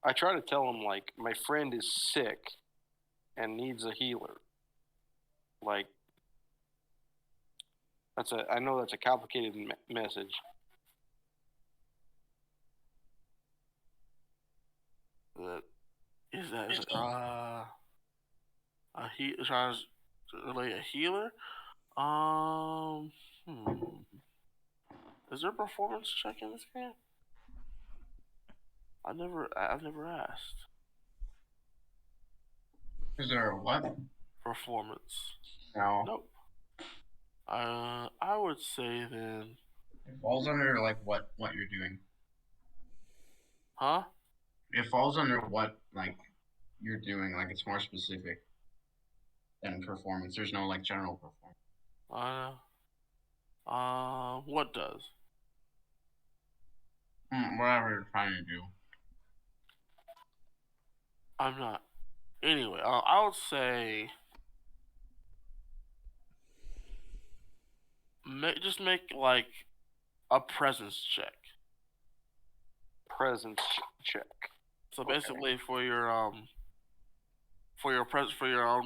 I try to tell him, like, my friend is sick and needs a healer. Like, I know that's a complicated message. Is that trying to relay a healer? Is there a performance check in this game? I've never asked. Is there a what? Performance. No. Nope. I would say then. It falls under like what you're doing. Huh? It falls under what like you're doing. Like it's more specific than performance. There's no like general performance. What does? Whatever you're trying to do. I'm not. Anyway, I would say just make like a presence check. Presence check. So basically, for your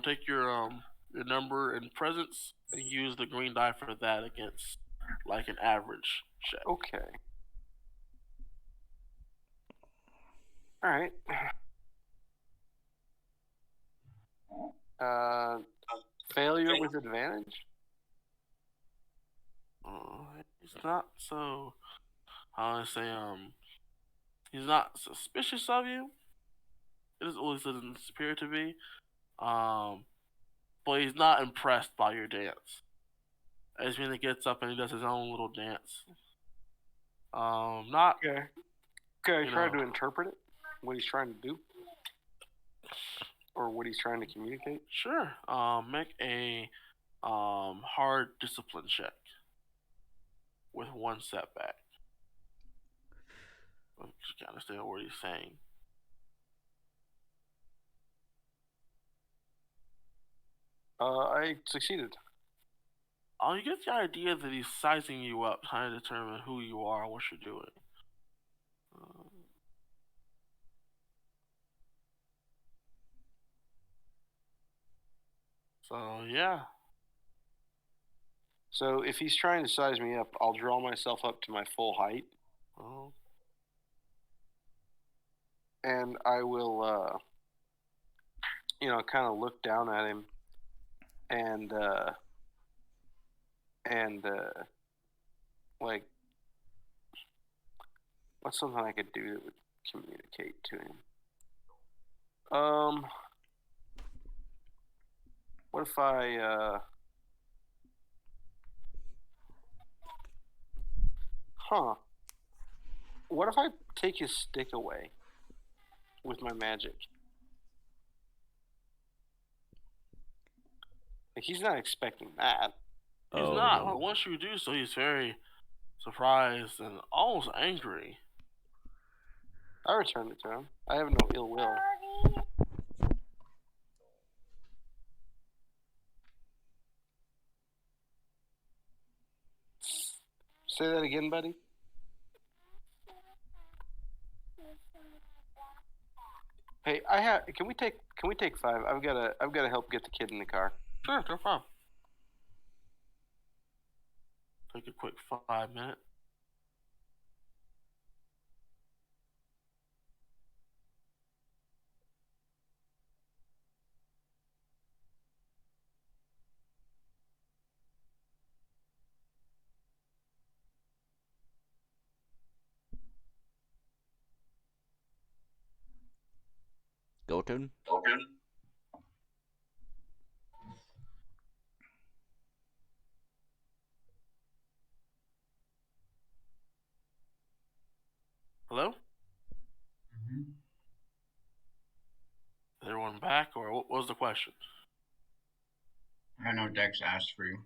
take your number and presence and use the green die for that against like an average check. Okay. All right. Failure with advantage? He's not so. I would say he's not suspicious of you. It is always doesn't appear to be. But he's not impressed by your dance. As when he gets up and he does his own little dance. Not okay. Okay, I try to interpret it. What he's trying to do, or what he's trying to communicate. Sure. Make a hard discipline check with one setback. Just to understand what he's saying. I succeeded. You get the idea that he's sizing you up, trying to determine who you are and what you're doing. So, yeah. So, if he's trying to size me up, I'll draw myself up to my full height. Oh. And I will, kind of look down at him and like, what's something I could do that would communicate to him? What if I, what if I take his stick away with my magic? Like, he's not expecting that. He's not, but once you do so, he's very surprised and almost angry. I returned it to him. I have no ill will. Say that again, buddy. Hey, can we take 5? I've gotta help get the kid in the car. Sure, no problem. Take a quick 5 minute. Goturn? Okay. Hello? Mm-hmm. Is everyone back, or what was the question? I know Dex asked for you.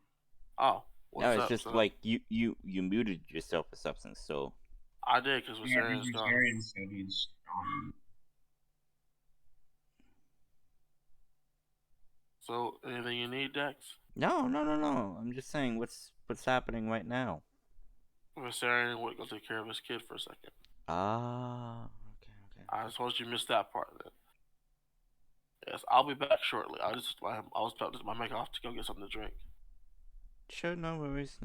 Oh, what's No, it's up, just son? like you muted yourself or something, so. I did, because Yeah, Vasarian's gone. Vasarian said he's gone. So, anything you need, Dex? No. I'm just saying what's happening right now. Vasarian would go take care of his kid for a second. Ah, okay. I suppose you missed that part of it. Yes, I'll be back shortly. I was about to make off to go get something to drink. Sure, no worries.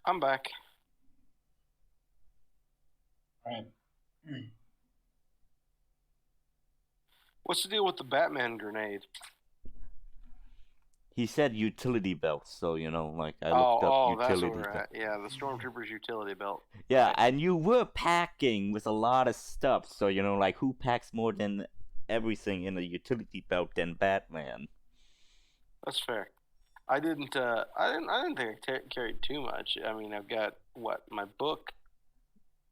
I'm back. Alright. What's the deal with the Batman grenade? He said utility belt, so I looked up That's utility where we're belt. at. Yeah, the Stormtrooper's utility belt. Yeah, Right. and you were packing with a lot of stuff, so who packs more than everything in a utility belt than Batman? That's fair. I didn't think I carried too much. I mean, I've got my book,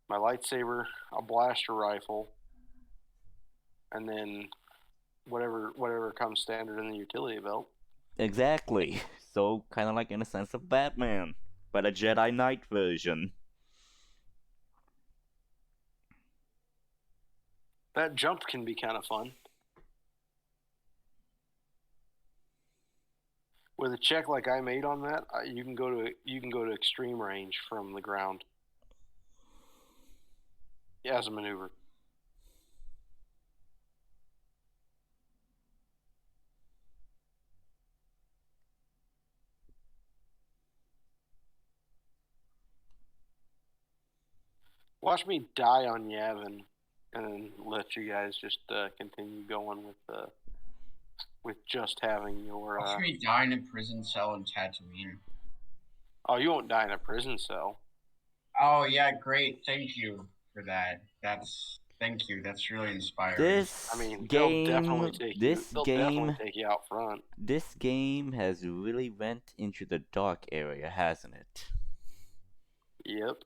my lightsaber, a blaster rifle, and then whatever comes standard in the utility belt. Exactly. So kind of like in a sense of Batman, but a Jedi Knight version. That jump can be kind of fun. With a check like I made on that, you can go to extreme range from the ground. Yeah, as a maneuver. Watch me die on Yavin, and then let you guys just continue going with just having your. Watch me die in a prison cell in Tatooine. Oh, you won't die in a prison cell. Oh yeah, great. Thank you for that. Thank you. That's really inspiring. This they'll definitely take you out front. This game has really went into the dark area, hasn't it? Yep.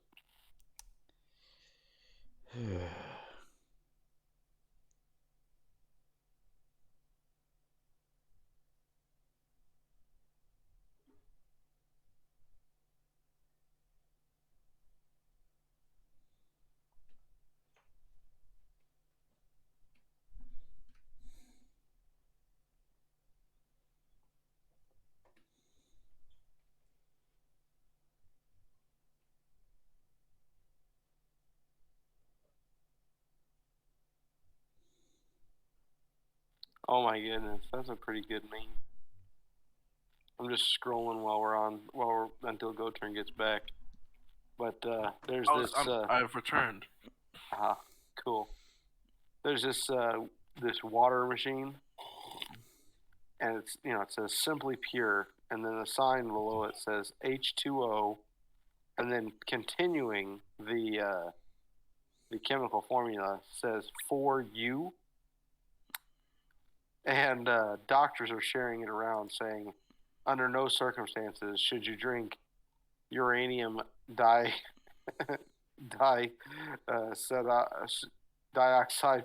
Oh my goodness, that's a pretty good meme. I'm just scrolling until Goturn gets back. But there's this. I've returned. Cool. There's this water machine, and it's it says simply pure, and then the sign below it says H2O, and then continuing the chemical formula says for you. And doctors are sharing it around, saying, under no circumstances should you drink uranium dioxide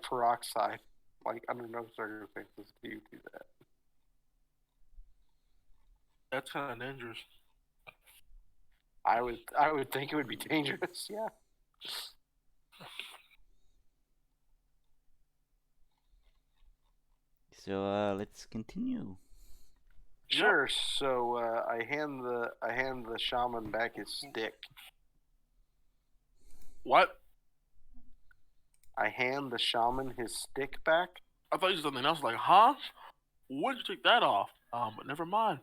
peroxide. Like, under no circumstances do you do that. That's kind of dangerous. I would think it would be dangerous. Yeah. So let's continue. Sure. So I hand the shaman back his stick. What? I hand the shaman his stick back. I thought you said something else. Like, huh? Where'd you take that off? But never mind.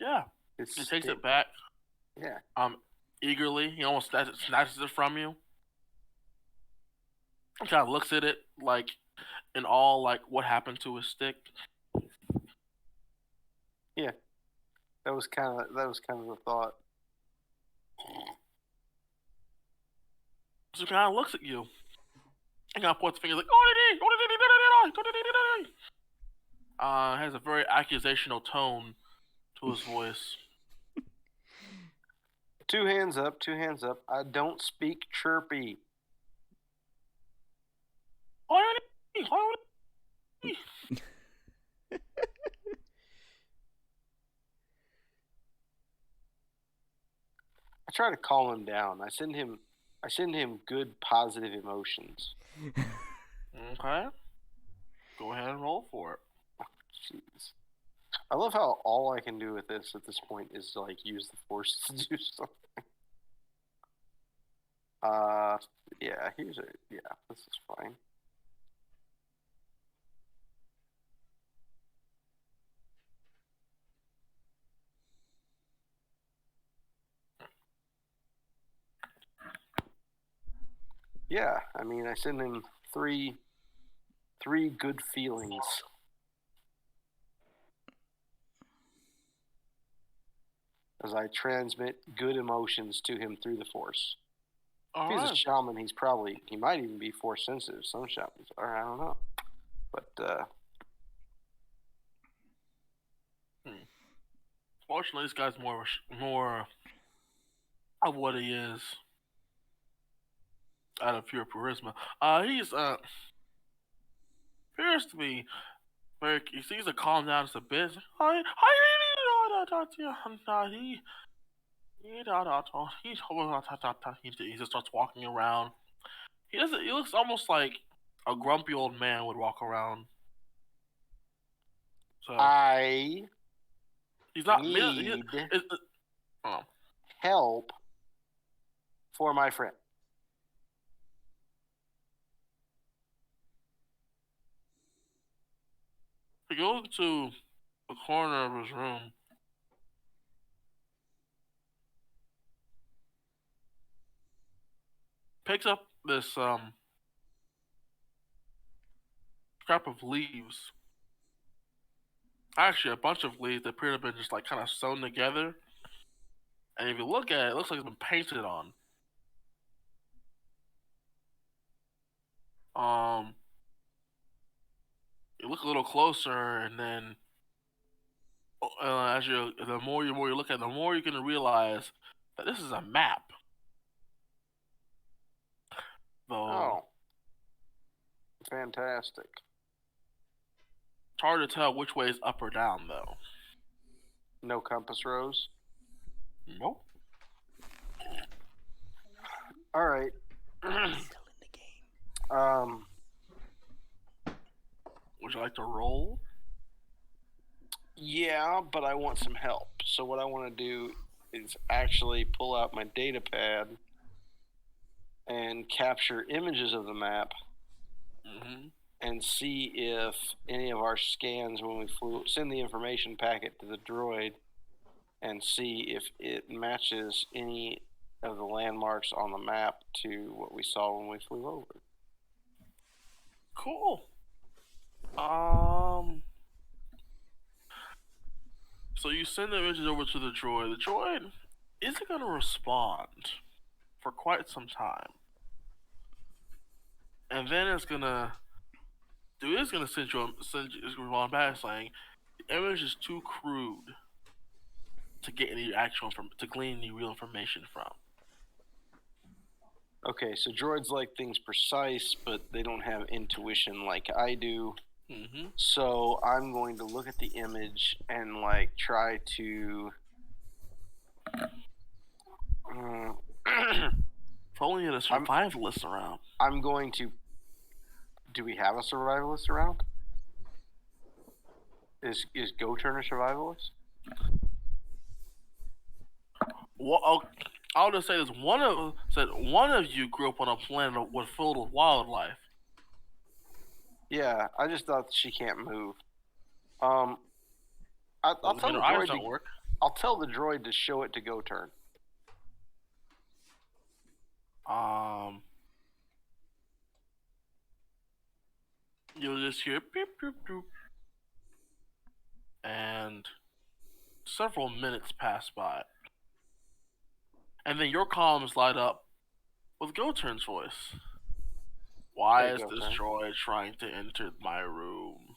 Yeah. He takes it back. Yeah. Eagerly. He almost snatches it from you. He kind of looks at it like in all like what happened to his stick. Yeah. That was kind of the thought. So he kind of looks at you. And kind of points fingers like, has a very accusational tone to his voice. Two hands up. I don't speak chirpy. I try to calm him down. I send him good positive emotions. Okay. Go ahead and roll for it. Jeez. I love how all I can do with this at this point is like use the force to do something. This is fine. Yeah, I mean, I send him three good feelings. As I transmit good emotions to him through the Force. If he's a shaman, he might even be Force sensitive. Some shamans are, I don't know. But, Fortunately, this guy's more of what he is out of pure charisma. He's appears to be very. He seems to calm down just a bit. He just starts walking around. He doesn't. He looks almost like a grumpy old man would walk around. So he's not need help for my friend. He goes to the corner of his room. Picks up this scrap of leaves. Actually, a bunch of leaves that appear to have been just like kind of sewn together. And if you look at it, it looks like it's been painted on. You look a little closer, and then the more you look at it, the more you're gonna realize that this is a map. Oh, fantastic! It's hard to tell which way is up or down, though. No compass rose. Nope. All right. Still in the game. Would you like to roll? Yeah, but I want some help. So what I want to do is actually pull out my data pad and capture images of the map and see if any of our scans when we send the information packet to the droid and see if it matches any of the landmarks on the map to what we saw when we flew over. Cool. So you send the images over to the droid. The droid isn't going to respond for quite some time. And then it's going to send you back saying the image is too crude to get any to glean any real information from. Okay, so droids like things precise, but they don't have intuition like I do. So I'm going to look at the image and like try to. If only had a survivalist around. I'm going to. Do we have a survivalist around? Is Goturn a survivalist? Well, I'll just say this: one of you grew up on a planet filled with wildlife. Yeah, I just thought she can't move. I'll tell the droid I'll tell the droid to show it to Goturn. You'll just hear beep beep beep, and several minutes pass by, and then your columns light up with Goturn's voice. Why is this droid trying to enter my room?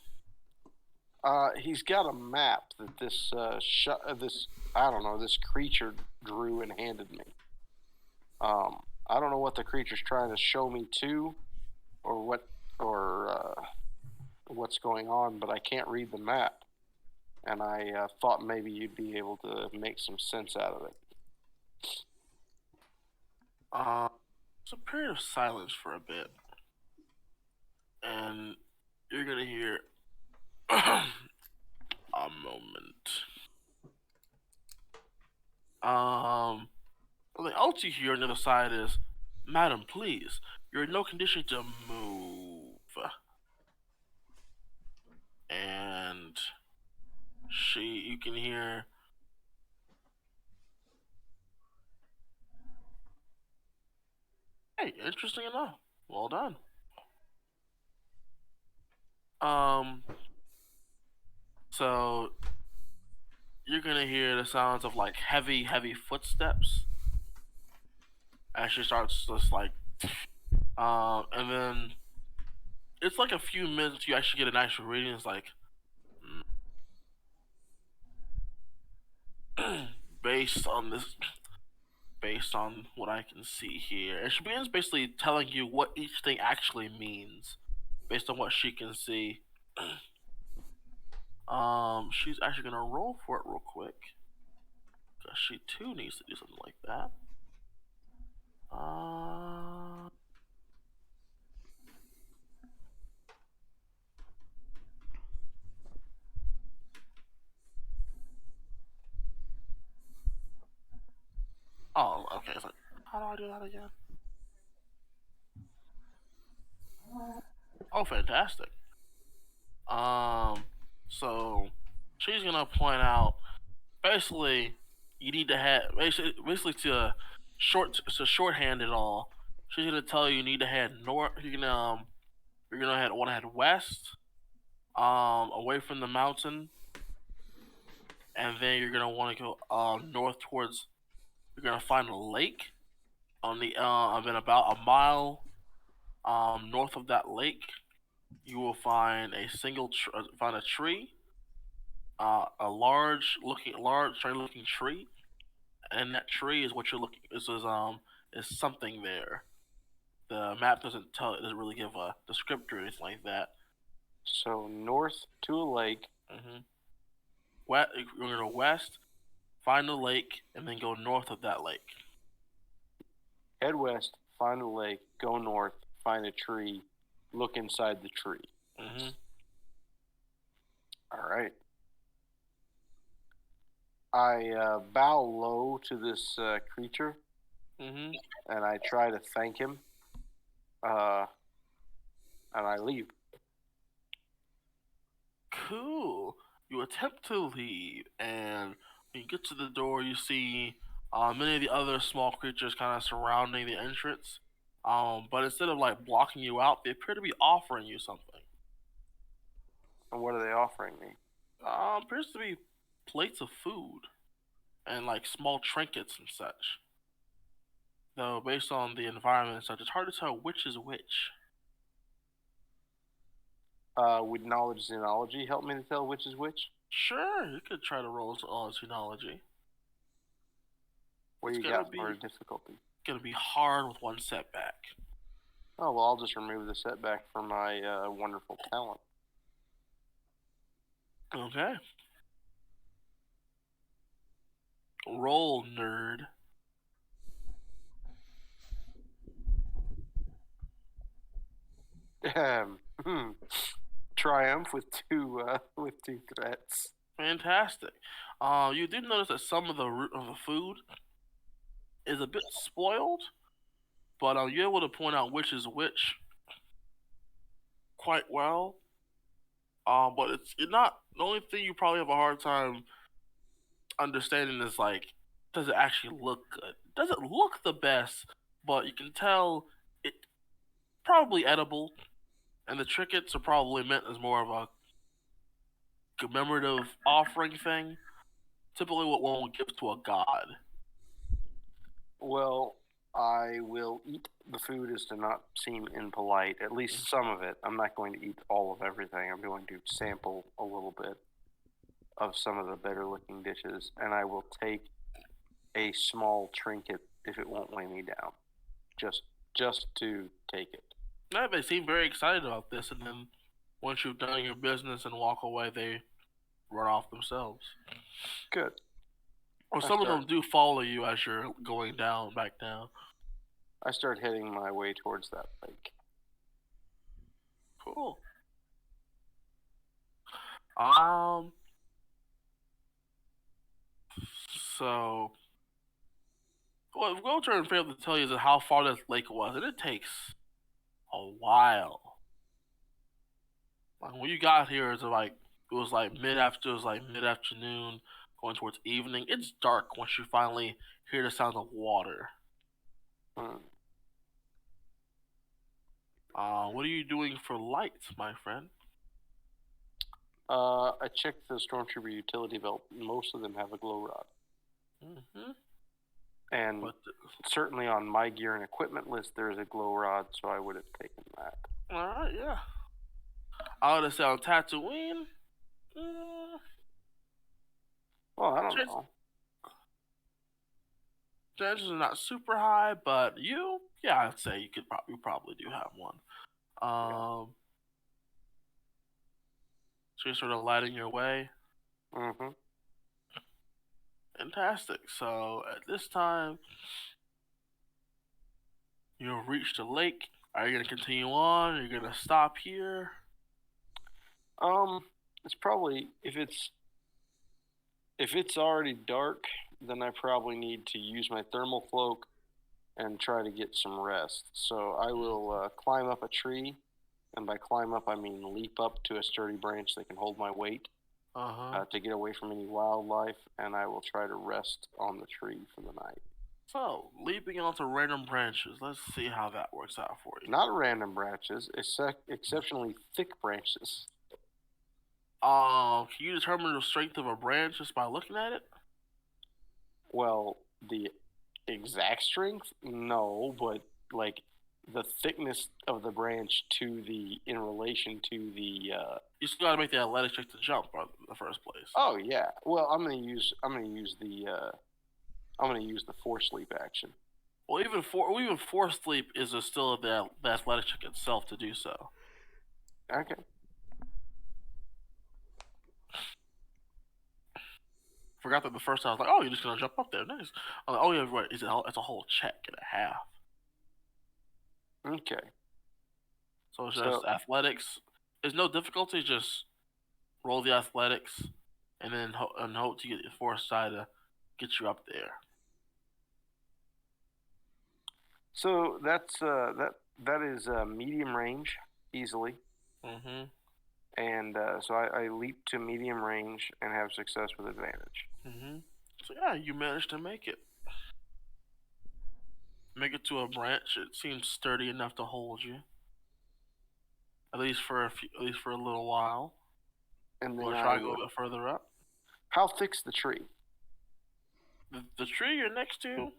He's got a map that this this creature drew and handed me. I don't know what the creature's trying to show me to, or what's going on, but I can't read the map, and I thought maybe you'd be able to make some sense out of it. It's a period of silence for a bit, and you're gonna hear a moment. The else you hear on the other side is, "Madam, please, you're in no condition to move." And you can hear, "Hey, interesting enough. Well done. So you're gonna hear the sounds of like heavy footsteps as she starts just like, and then it's like a few minutes you actually get an actual reading. It's like, based on what I can see here, and she begins basically telling you what each thing actually means, based on what she can see. She's actually gonna roll for it real quick, because she too needs to do something like that. Oh, okay. It's like, how do I do that again? Oh, fantastic. So she's gonna point out basically you need to have basically to shorthand it all. She's gonna tell you need to head north. You're gonna want to head west, away from the mountain, and then you're gonna want to go north towards. You're gonna find a lake on the and then about a mile north of that lake, you will find a tree, a large strange looking tree, and that tree is what you're looking. Is something there. The map doesn't really give a descriptor or anything like that. So north to a lake. Mm-hmm. You're gonna go west, find a lake, and then go north of that lake. Head west, find a lake, go north, find a tree, look inside the tree. Mm-hmm. All right. I bow low to this creature, Mm-hmm. and I try to thank him, and I leave. Cool. You attempt to leave, and when you get to the door, you see many of the other small creatures kind of surrounding the entrance. But instead of like blocking you out, they appear to be offering you something. And what are they offering me? Appears to be plates of food and like small trinkets and such. Though based on the environment and such, it's hard to tell which is which. Would knowledge xenology help me to tell which is which? Sure, you could try to roll xenology. What you got for difficulty? Gonna be hard with one setback. Oh well, I'll just remove the setback for my wonderful talent. Okay. Roll, nerd. Triumph with two threats. Fantastic. You did notice that some of the food is a bit spoiled, but you're able to point out which is which quite you're not. The only thing you probably have a hard time understanding is like, does it actually look good? Does it look the best? But you can tell it probably edible, and the trinkets are probably meant as more of a commemorative offering thing. Typically, what one would give to a god. Well, I will eat the food as to not seem impolite, at least some of it. I'm not going to eat all of everything. I'm going to sample a little bit of some of the better looking dishes, and I will take a small trinket if it won't weigh me down. Just to take it. Yeah, they seem very excited about this, and then once you've done your business and walk away, they run off themselves. Good. Or some of them do follow you as you're going back down. I start heading my way towards that lake. Cool. So, what Goturn failed to tell you is how far this lake was, and it takes a while. Like when you got here, it was like mid-afternoon, going towards evening. It's dark once you finally hear the sound of water. What are you doing for lights, my friend? I checked the Stormtrooper utility belt. Most of them have a glow rod. Mm-hmm. And certainly on my gear and equipment list, there's a glow rod, so I would have taken that. Alright, yeah. I would have said on Tatooine. Well, I don't know. Chances are not super high, but I'd say you probably do have one. So you're sort of lighting your way. Mm-hmm. Fantastic. So at this time, you'll reach the lake. Are you gonna continue on? Are you gonna stop here? It's probably if it's already dark, then I probably need to use my thermal cloak and try to get some rest. So I will climb up a tree, and by climb up I mean leap up to a sturdy branch that can hold my weight to get away from any wildlife, and I will try to rest on the tree for the night. So, leaping onto random branches. Let's see how that works out for you. Not random branches, exceptionally thick branches. Can you determine the strength of a branch just by looking at it? Well, the exact strength, no, but like the thickness of the branch in relation to the. You still gotta make the athletic check to jump in the first place. Oh yeah. Well, I'm gonna use the force leap action. Well, even force leap is still the athletic check itself to do so. Okay. Forgot that the first time I was like, oh, you're just gonna jump up there. Nice. I'm like, oh yeah, right. It's a whole check and a half. Okay. So it's just athletics. There's no difficulty. Just roll the athletics, and then hope to get the force side to get you up there. So that's that is medium range easily. Mm-hmm. And so I leap to medium range and have success with advantage. Mm-hmm. So yeah, you managed to make it. Make it to a branch. It seems sturdy enough to hold you. At least for a little while. And then we'll try to go a bit further up. How thick's the tree? The tree you're next to,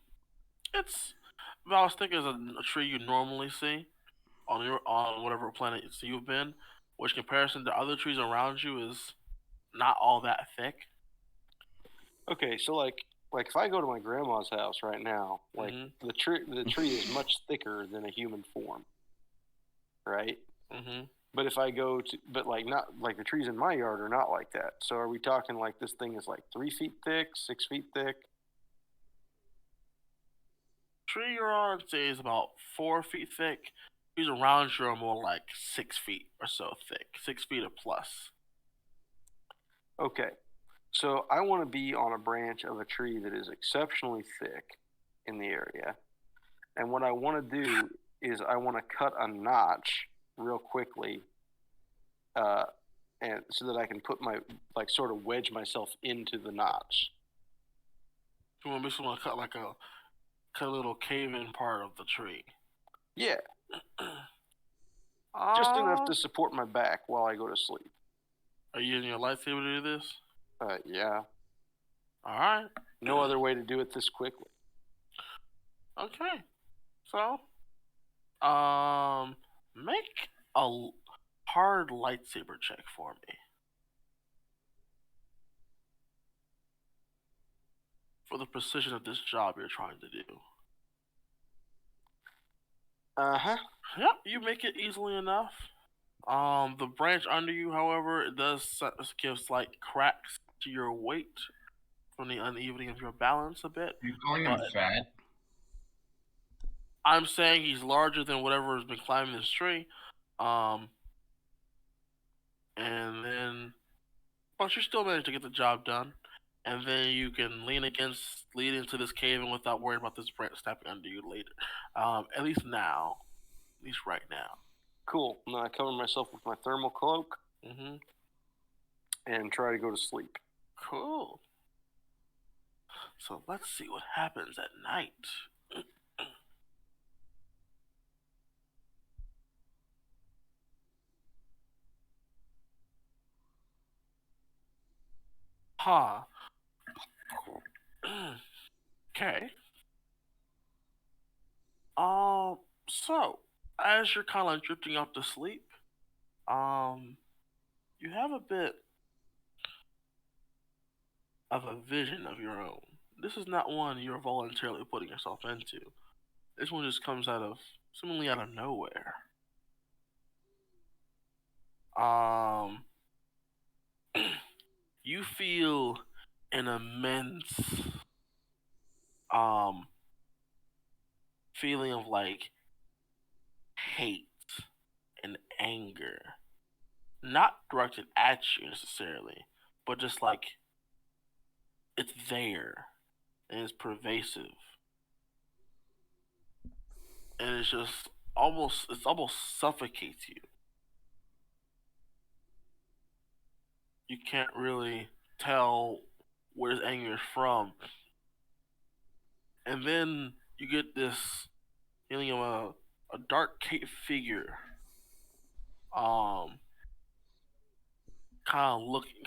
it's about as thick as a tree you normally see on whatever planet you've been, which comparison to other trees around you is not all that thick. Okay, so like if I go to my grandma's house right now, like the tree is much thicker than a human form, right? Mm-hmm. But if I go to, not like the trees in my yard are not like that. So are we talking like this thing is like 3 feet thick, 6 feet thick? Tree you're on, I'd say, is about 4 feet thick. Trees around you are more like 6 feet or so thick, 6 feet or plus. Okay, so I want to be on a branch of a tree that is exceptionally thick in the area, and what I want to do is I want to cut a notch real quickly, and so that I can put my sort of wedge myself into the notch. You want to cut a little cave-in part of the tree. Yeah. Just enough to support my back while I go to sleep. Are you using your lightsaber to do this? Yeah. All right. No other way to do it this quickly. Okay. So, make a hard lightsaber check for me. For the precision of this job you're trying to do. Uh-huh. Yep, you make it easily enough. The branch under you, however, it does give slight cracks to your weight from the unevening of your balance a bit. Are you calling him fat? I'm saying he's larger than whatever has been climbing this tree. And then, but you still manage to get the job done. And then you can lean into this cave and without worrying about this branch snapping under you later. At least now. At least right now. Cool. Now I cover myself with my thermal cloak. Mm-hmm. And try to go to sleep. Cool. So let's see what happens at night. Huh. Okay. So as you're kind of drifting off to sleep, you have a bit of a vision of your own. This is not one you're voluntarily putting yourself into. This one just comes seemingly out of nowhere. You feel an immense, feeling of like hate and anger. Not directed at you necessarily, but just like it's there and it's pervasive. And it's just almost suffocates you. You can't really tell where this anger is from. And then you get this feeling of a dark cape figure. Kind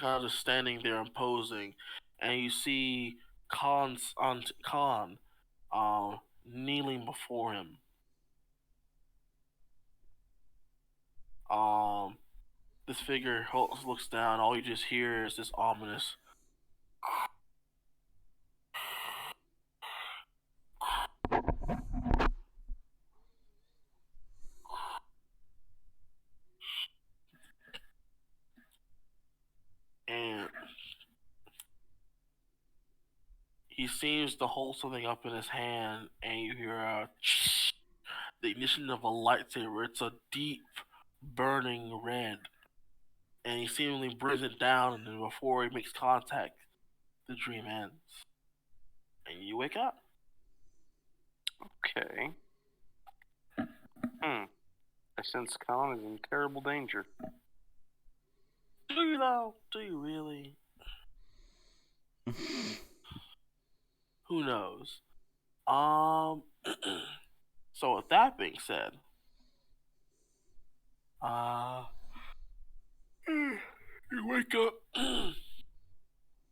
of just standing there and posing, and you see Con kneeling before him. This figure looks down. All you just hear is this ominous. And he seems to hold something up in his hand, and you hear the ignition of a lightsaber. It's a deep, burning red. And he seemingly brings it down, and before he makes contact, the dream ends. And you wake up. Okay. I sense Khan is in terrible danger. Do you though? Do you really? Who knows? So with that being said, you wake up.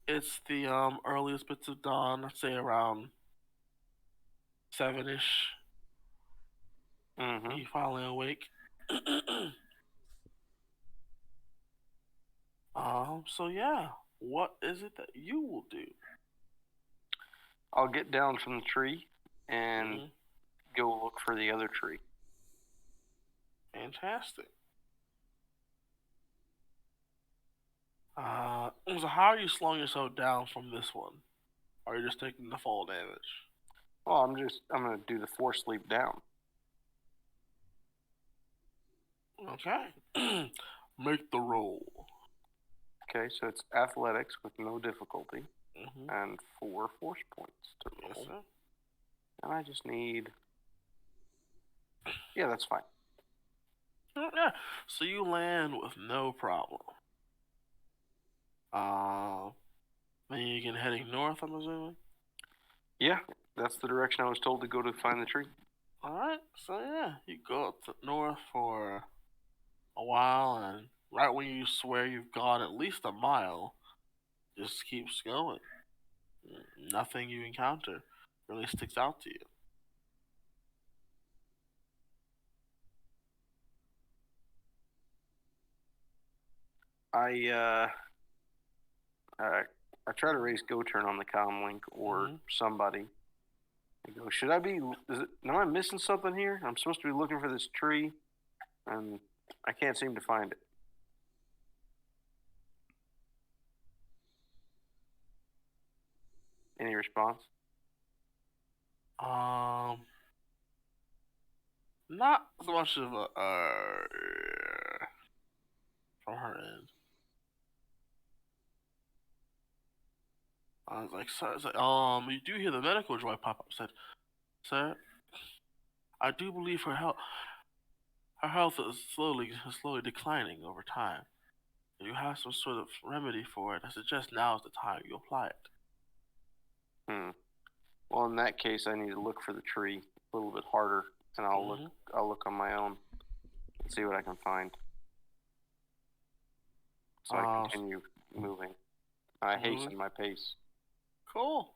It's the earliest bits of dawn. I'd say around 7-ish. You finally awake. So yeah, what is it that you will do? I'll get down from the tree and go look for the other tree. Fantastic. So how are you slowing yourself down from this one? Or are you just taking the fall damage? Well, I'm gonna do the force leap down. Okay. Make the roll. Okay, so it's athletics with no difficulty, and 4 force points to roll. Yes, sir. And I just need. Yeah, that's fine. Yeah. So you land with no problem. Then you can heading north, I'm assuming? Yeah, that's the direction I was told to go to find the tree. Alright, so yeah, you go up to north for a while, and right when you swear you've gone at least a mile, just keeps going. Nothing you encounter really sticks out to you. I try to raise Goturn on the comm link or somebody. I go, should I be? Am I missing something here? I'm supposed to be looking for this tree, and I can't seem to find it. Any response? Not so much of a from her end. I was like, sir, it's like, you do hear the medical droid pop up. Said, sir, I do believe her health is slowly declining over time. You have some sort of remedy for it. I suggest now is the time you apply it. Well, in that case, I need to look for the tree a little bit harder, and I'll look on my own and see what I can find. So I continue moving. I hasten my pace. Cool.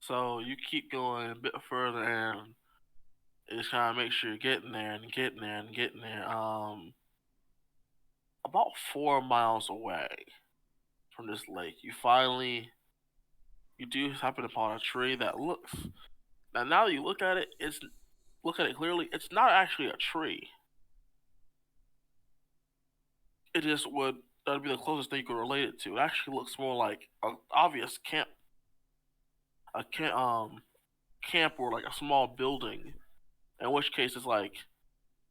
So you keep going a bit further and you just kind of make sure you're getting there and getting there and getting there. About 4 miles away from this lake, you do happen upon a tree that looks. Now that you look at it, clearly. It's not actually a tree. It just that'd be the closest thing you could relate it to. It actually looks more like an obvious camp or like a small building. In which case, it's like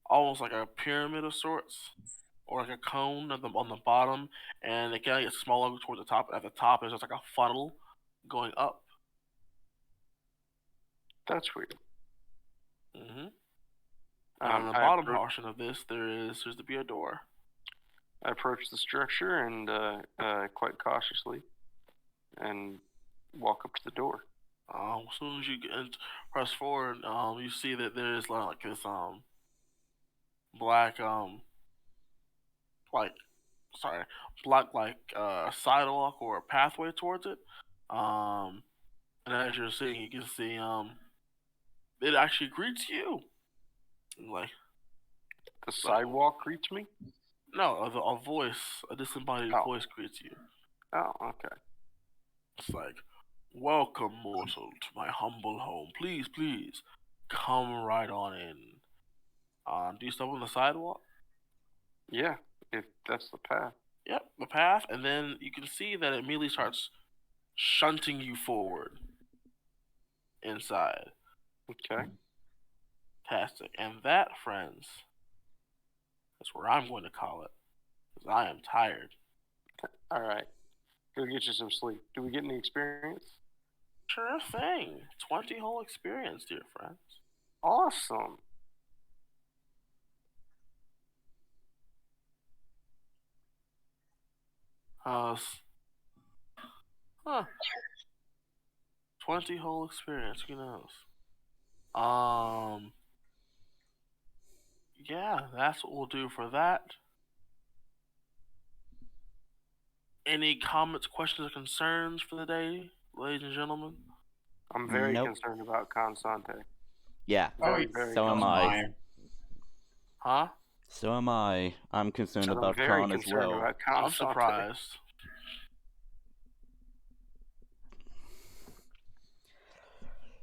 almost like a pyramid of sorts, or like a cone on the bottom, and it kind of gets smaller towards the top. At the top, there's just like a funnel going up. That's weird. And on the bottom portion of this, there's to be a door. I approach the structure and quite cautiously, and walk up to the door. As soon as you press forward, you see that there's like this black sidewalk or a pathway towards it. And as you're seeing, you can see it actually greets you. Like the sidewalk greets me? No, a disembodied voice greets you. Oh, okay. It's like, welcome, mortal, to my humble home. Please, come right on in. Do you step on the sidewalk? Yeah, if that's the path. Yep, the path, and then you can see that it immediately starts shunting you forward inside. Okay. Fantastic. And that, friends, is where I'm going to call it, because I am tired. All right. Go get you some sleep. Do we get any experience? Sure thing. 20 whole experience, dear friends. Awesome. Huh. 20 whole experience, who knows? Yeah, that's what we'll do for that. Any comments, questions, or concerns for the day, ladies and gentlemen? I'm very concerned about Con Sante. Yeah, so am I. Huh? So am I. I'm concerned about Con as well. I'm surprised.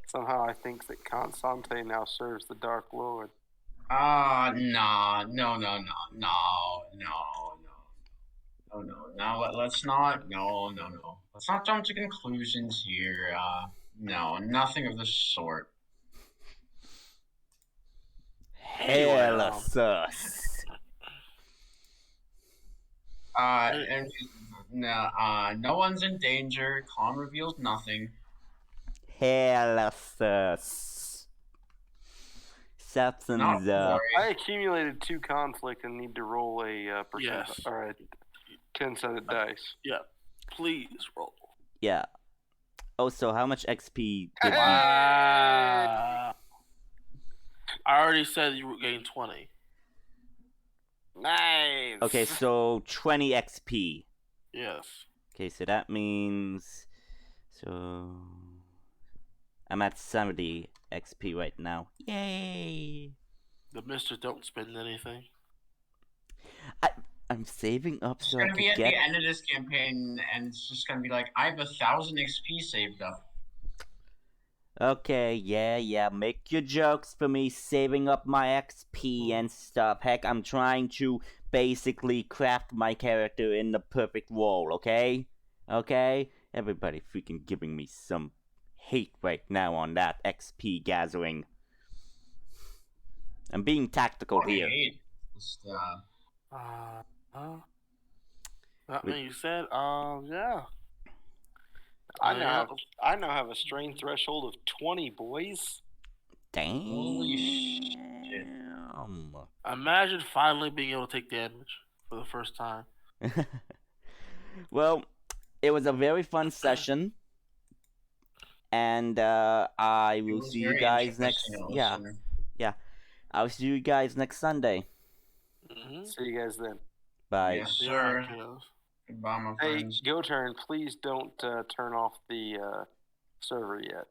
Somehow I think that Con Sante now serves the Dark Lord. No. Let's not. No. Let's not jump to conclusions here. No, nothing of the sort. Hella sus. No one's in danger. Con reveals nothing. Hella sus. Substance up. I accumulated 2 conflict and need to roll a or a 10-sided dice. Yeah, please roll. Yeah. Oh, so how much XP did I already said you would gain 20. Nice. Okay, so 20 XP. Yes. Okay, so that means... So... I'm at 70 XP right now. Yay! The Misters don't spend anything. I'm saving up so I can get... It's gonna be at the end of this campaign, and it's just gonna be like, I have 1,000 XP saved up. Okay, yeah, make your jokes for me saving up my XP and stuff. Heck, I'm trying to basically craft my character in the perfect role, okay? Okay? Everybody freaking giving me some hate right now on that XP gathering. I'm being tactical here. That being you said, yeah. I now have a strain threshold of 20, boys. Damn. Holy shit. Imagine finally being able to take damage for the first time. Well, it was a very fun session. And I will see you guys next. Yeah. I'll see you guys next Sunday. See you guys then. Bye. Yes, sir. Goodbye, my Hey, friends. Goturn, please don't turn off the server yet.